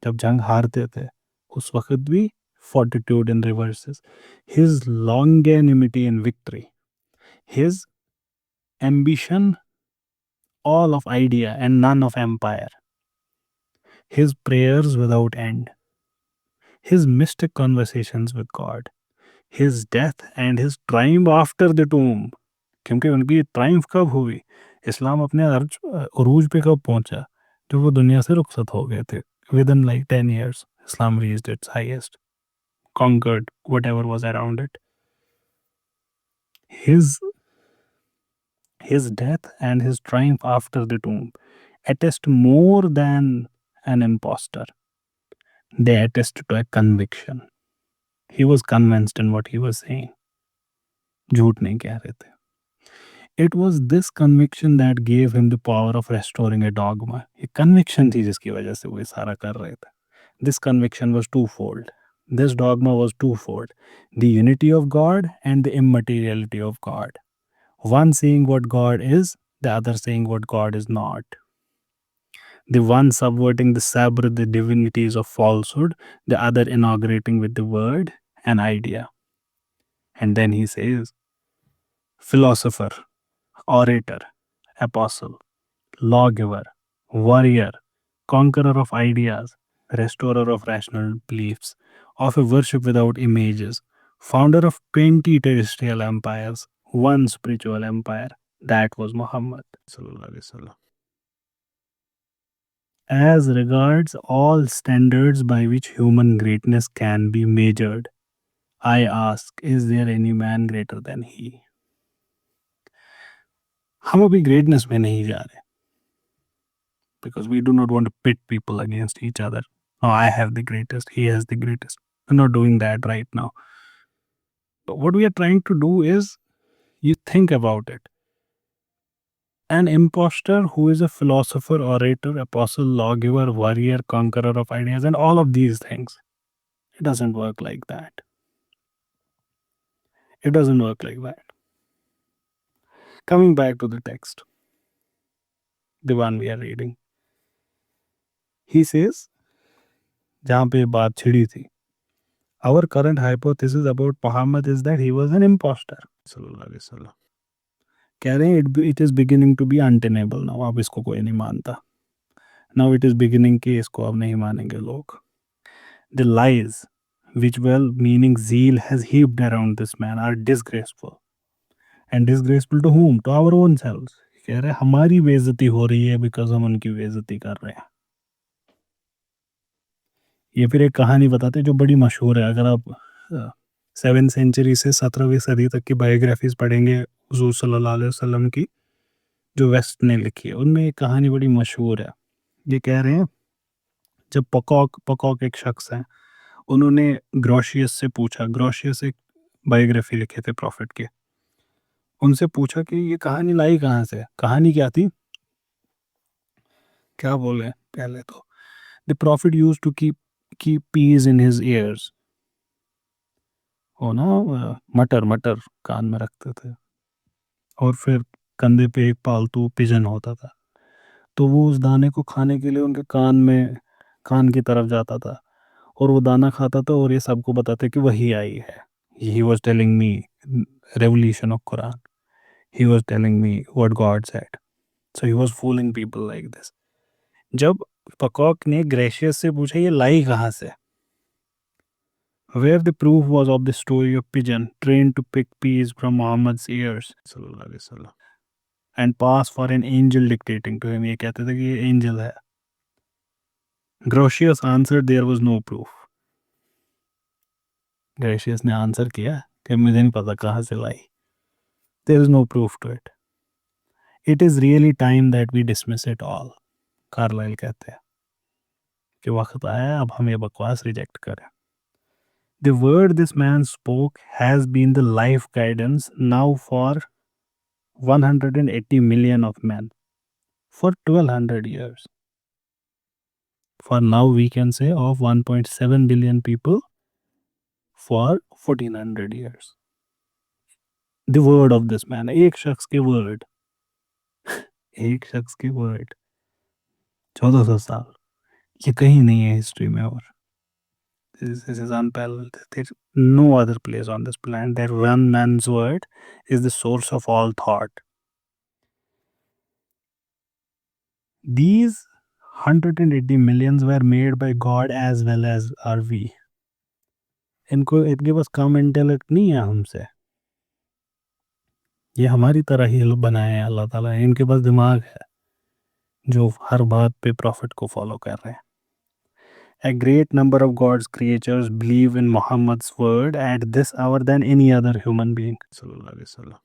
Speaker 1: जब जंग हारते थे उस वक्त भी fortitude in reverses, his longanimity in victory, his ambition all of idea and none of empire, his prayers without end, his mystic conversations with God, his death and his triumph after the tomb, क्योंकि उनकी Triumph कब हुई, इस्लाम अपने अरूज पे कब पहुंचा, जब वो दुनिया से रुखसत हो गए थे। With in like 10 years Islam reached its highest, conquered whatever was around it. His his death and his triumph after the tomb attest more than an impostor. They attest to a conviction. He was convinced in what he was saying. झूठ नहीं कह रहे थे. It was this conviction that gave him the power of restoring a dogma. ये conviction थी जिसकी वजह से वो ये सारा कर रहे थे. This conviction was twofold. This dogma was twofold: the unity of God and the immateriality of God. One saying what God is, the other saying what God is not. The one subverting the sabre, the divinities of falsehood, the other inaugurating with the word an idea. And then he says, philosopher, orator, apostle, lawgiver, warrior, conqueror of ideas, restorer of rational beliefs, of a worship without images, founder of 20 terrestrial empires, one spiritual empire. That was Muhammad. Sallallahu Alaihi Wasallam. As regards all standards by which human greatness can be measured, I ask, is there any man greater than he? हम अभी greatness में नहीं जा रहे, because we do not want to pit people against each other. Oh, I have the greatest, he has the greatest. We're not doing that right now. But what we are trying to do is, you think about it. An imposter who is a philosopher, orator, apostle, lawgiver, warrior, conqueror of ideas, and all of these things. It doesn't work like that. It doesn't work like that. Coming back to the text, the one we are reading. He says, जहाँ पे बात छिड़ी थी, our current hypothesis about Muhammad is that he was an imposter. सल्लल्लाहु अलैहि वसल्लम. कह रहे हैं it is beginning to be untenable now. अब इसको कोई नहीं मानता. Now it is beginning कि इसको अब नहीं मानेंगे लोग. The lies which well-meaning zeal has heaped around this man are disgraceful. And disgraceful to whom? To our own selves. कह रहे हमारी बेइज्जती हो रही है बिकॉज हम उनकी बेइज्जती कर रहे हैं. ये फिर एक कहानी बताते हैं जो बड़ी मशहूर है. अगर आप 7th सेंचुरी से 17वीं सदी तक की बायोग्राफीज पढ़ेंगे हुजूर सल्लल्लाहु अलैहि वसल्लम की, जो वेस्ट ने लिखी है, उनमें एक कहानी बड़ी मशहूर है. ये कह रहे हैं जब पकॉक एक शख्स है, उन्होंने ग्रोशियस से पूछा. ग्रोशियस एक बायोग्राफी लिखे थे प्रॉफिट के. उनसे पूछा कि ये कहानी लाई कहाँ से. कहानी क्या थी, क्या बोले पहले तो, the prophet used to keep peace in his years. वो ना मटर मटर कान में रखते थे, और फिर कंधे पे एक पालतू पिजन होता था, तो वो उस दाने को खाने के लिए उनके कान की तरफ जाता था, और वो दाना खाता था और ये सबको बताते कि वही आई है. He was telling me revolution of Quran. He was telling me what God said. So he was fooling people like this. जब पकॉक ने ग्रेशियस से पूछा ये लाई कहाँ से, where the proof was of the story of pigeon trained to pick peas from Muhammad's ears sallallahu alaihi wasallam and pass for an angel dictating to him. ये कहते थे कि ये एंजल है. Grotius answered there was no proof. Grotius ने answer किया कि मुझे नहीं पता कहाँ से लाई. There is no proof to it. It is really time that we dismiss it all. Carlyle कहते हैं कि वक्त आया अब हम ये बकवास रिजेक्ट करें. The word this man spoke has been the life guidance now for 180 million of men for 1200 years. For now we can say of 1.7 billion people for 1400 years. The word of this man, एक शख्स के word, एक शख्स के word, 1400 साल, ये कहीं नहीं है हिस्ट्री में. और this is unparalleled. There's no other place on this planet that one man's word is the source of all thought. These 180 millions were made by God as well as are we. इनके पास कम intellect नहीं है हमसे. ये हमारी तरह ही बनाए हैं अल्लाह ताला ने, इनके पास दिमाग है जो हर बात पे प्रॉफिट को फॉलो कर रहे हैं. A great number of God's creatures believe in Muhammad's word at this hour than any other human being. Sallallahu Alaihi Wasallam.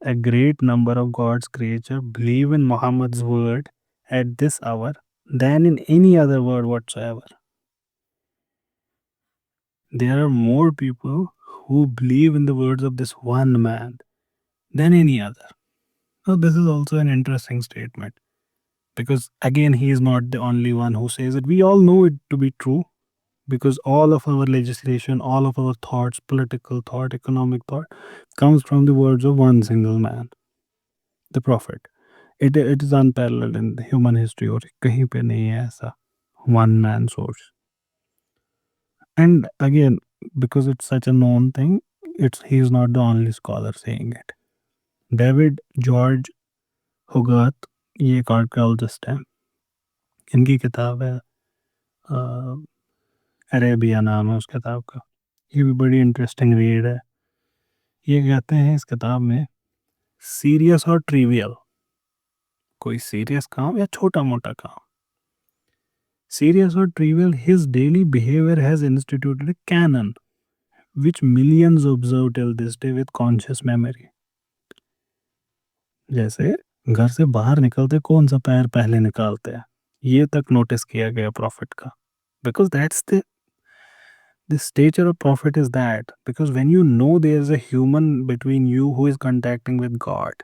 Speaker 1: A great number of God's creatures believe in Muhammad's word at this hour than in any other word whatsoever. There are more people who believe in the words of this one man than any other. Now, this is also an interesting statement because, again, he is not the only one who says it. We all know it to be true because all of our legislation, all of our thoughts, political thought, economic thought, comes from the words of one single man, the Prophet. It is unparalleled in the human history और कहीं पे नहीं है ऐसा one man source. And again, because it's such a known thing, he is not the only scholar saying it. David George Hogarth, ये एक archaeologist है. इनकी किताब है अरेबिया नाम है उस किताब का. ये भी बड़ी इंटरेस्टिंग रीड है. ये कहते हैं इस किताब में सीरियस और ट्रिवियल, कोई सीरियस काम या छोटा मोटा काम, serious or trivial, his daily behavior has instituted a canon which millions observe till this day with conscious memory. जैसे घर से बाहर निकलते कौन सा पैर पहले निकालते हैं, ये तक नोटिस किया गया प्रॉफिट का. Because that's the stature of prophet is that because when you know there is a human between you who is contacting with God,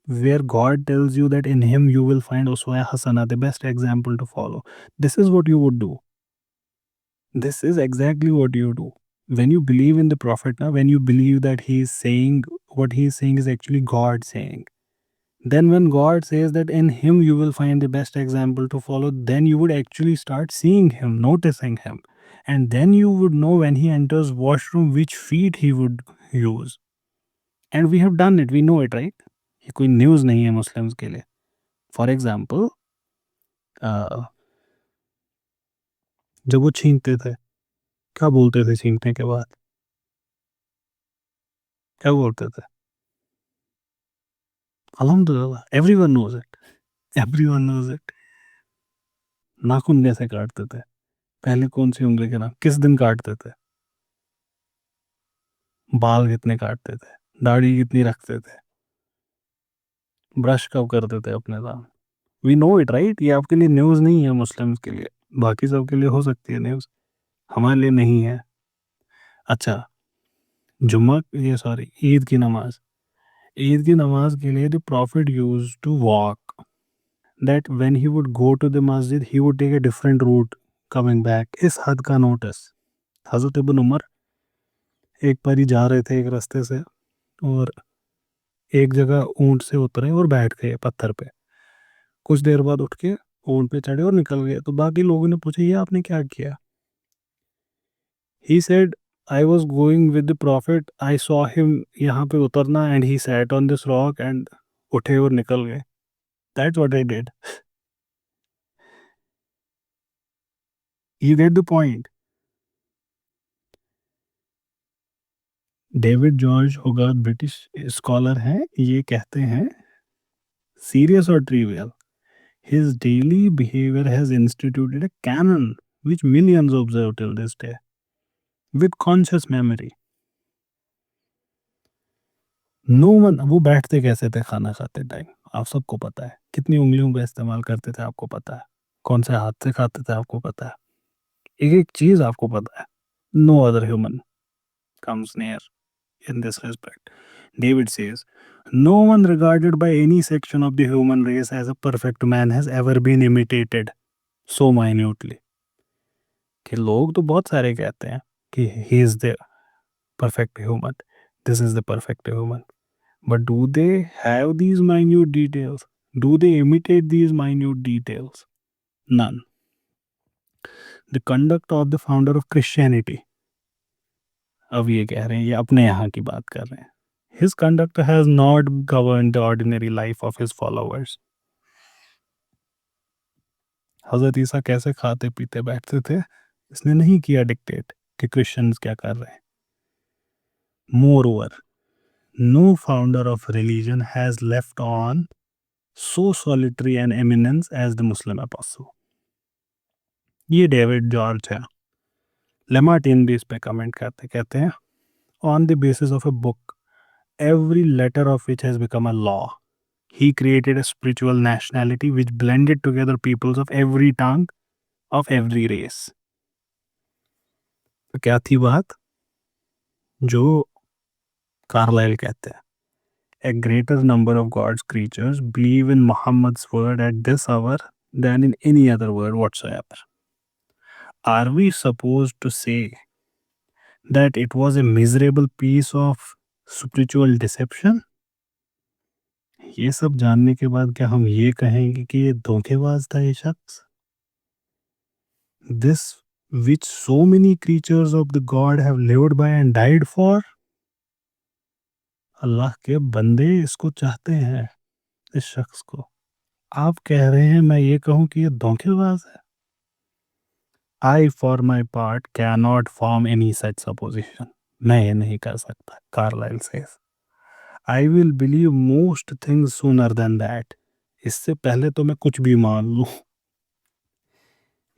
Speaker 1: where God tells you that in him you will find Uswa Hasana, the best example to follow, this is what you would do. This is exactly what you do. When you believe in the prophet, now, when you believe that he is saying what he is saying is actually God saying, then when God says that in him you will find the best example to follow, then you would actually start seeing him, noticing him. And then you would know when he enters washroom which feet he would use. And we have done it, we know it, right? ये कोई news नहीं है Muslims के लिए. For example जब वो छींकते थे क्या बोलते थे छींकने के बाद, क्या बोलते थे? अल्हम्दुलिल्लाह. Everyone knows it, everyone knows it. नाखून कैसे काटते थे, पहले कौन सी उंगली के नाम, किस दिन काटते थे, बाल कितने काटते थे, दाढ़ी कितनी रखते थे, ब्रश कब करते थे अपने दांत. We know it right. ये आपके लिए न्यूज़ नहीं है मुस्लिम्स के लिए, बाकी सब के लिए हो सकती है न्यूज़, हमारे लिए नहीं है. अच्छा, जुम्मा ये सॉरी ईद की नमाज, ईद की नमाज के लिए the prophet used to walk, that when he would go to the मस्जिद he would take a different route coming back. इस हद का नोटिस. हज़रत इब्न उमर एक बारी जा रहे थे एक रास्ते से और एक जगह ऊंट से उतरे और बैठ गए पत्थर पे. कुछ देर बाद उठ के ऊंट पे चढ़े और निकल गए. तो बाकी लोगों ने पूछा ये आपने क्या किया. He said I was going with the profit, I saw him यहाँ पे उतरना and he sat on this rock and उठे और निकल गए. That's what I did. You get the point. David George होगार्थ British scholar हैं, ये कहते हैं सीरियस और trivial, his daily behavior has instituted a canon which millions observe till this day with conscious memory. No one. वो बैठते कैसे थे खाना खाते टाइम, आप सबको पता है. कितनी उंगलियों का इस्तेमाल करते थे आपको पता है. कौन से हाथ से खाते थे आपको पता है. एक एक चीज आपको पता है. No other human comes near in this respect. David says, no one regarded by any section of the human race as a perfect man has ever been imitated so minutely. कि लोग तो बहुत सारे कहते हैं कि he is the perfect human, this is the perfect human, but do they have these minute details? Do they imitate these minute details? None. The conduct of the founder of Christianity, अब ये कह रहे हैं, ये अपने यहाँ की बात कर रहे हैं. His conduct has not governed the ordinary life of his followers. हजरत ईसा कैसे खाते पीते बैठते थे, इसने नहीं किया डिक्टेट कि क्रिश्चियंस क्या कर रहे हैं. More over, No founder of religion has left on so solitary an eminence as the Muslim apostle. ये डेविड जॉर्ज है. लेमार्टिन भी इस पे कमेंट कहते हैं on the basis of a book, every letter of which has become a law. He created a spiritual nationality which blended together peoples of every tongue, of every race. तो क्या थी बात जो कार्लाइल कहते हैं? A greater number of God's creatures believe in Muhammad's word at this hour than in any other word whatsoever. Are we supposed to say that it was a miserable piece of spiritual deception? ये सब जानने के बाद क्या हम ये कहेंगे कि ये धोखेबाज था ये शख्स? This which so many creatures of the God have lived by and died for? अल्लाह के बंदे इसको चाहते हैं, इस शख्स को. आप कह रहे हैं मैं ये कहूं कि ये धोखेबाज है? I for my part cannot form any such supposition. मैं ये नहीं कर सकता. Carlyle says. I will believe most things sooner than that. इससे पहले तो मैं कुछ भी मान लूं.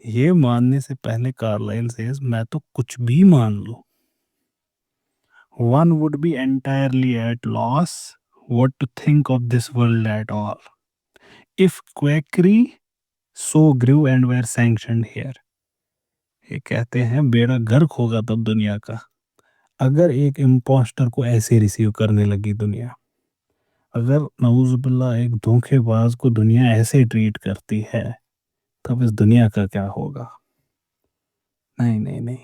Speaker 1: ये मानने से पहले कार्लाइल सेज मैं तो कुछ भी मान लूं. One would be entirely at loss what to think of this world at all if quackery so grew and were sanctioned here. ये कहते हैं बेड़ा गर्क होगा तब दुनिया का अगर एक इम्पोस्टर को ऐसे रिसीव करने लगी दुनिया. अगर नऊजुबिल्लाह एक धोखेबाज को दुनिया ऐसे ट्रीट करती है तब इस दुनिया का क्या होगा? नहीं नहीं नहीं.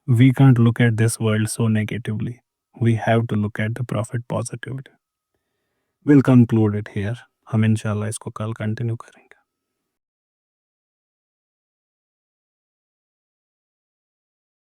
Speaker 1: We can't look at this world so negatively. We have to look at the Prophet positively. We'll conclude it here. हम इंशाल्लाह इसको कल कंटिन्यू करेंगे.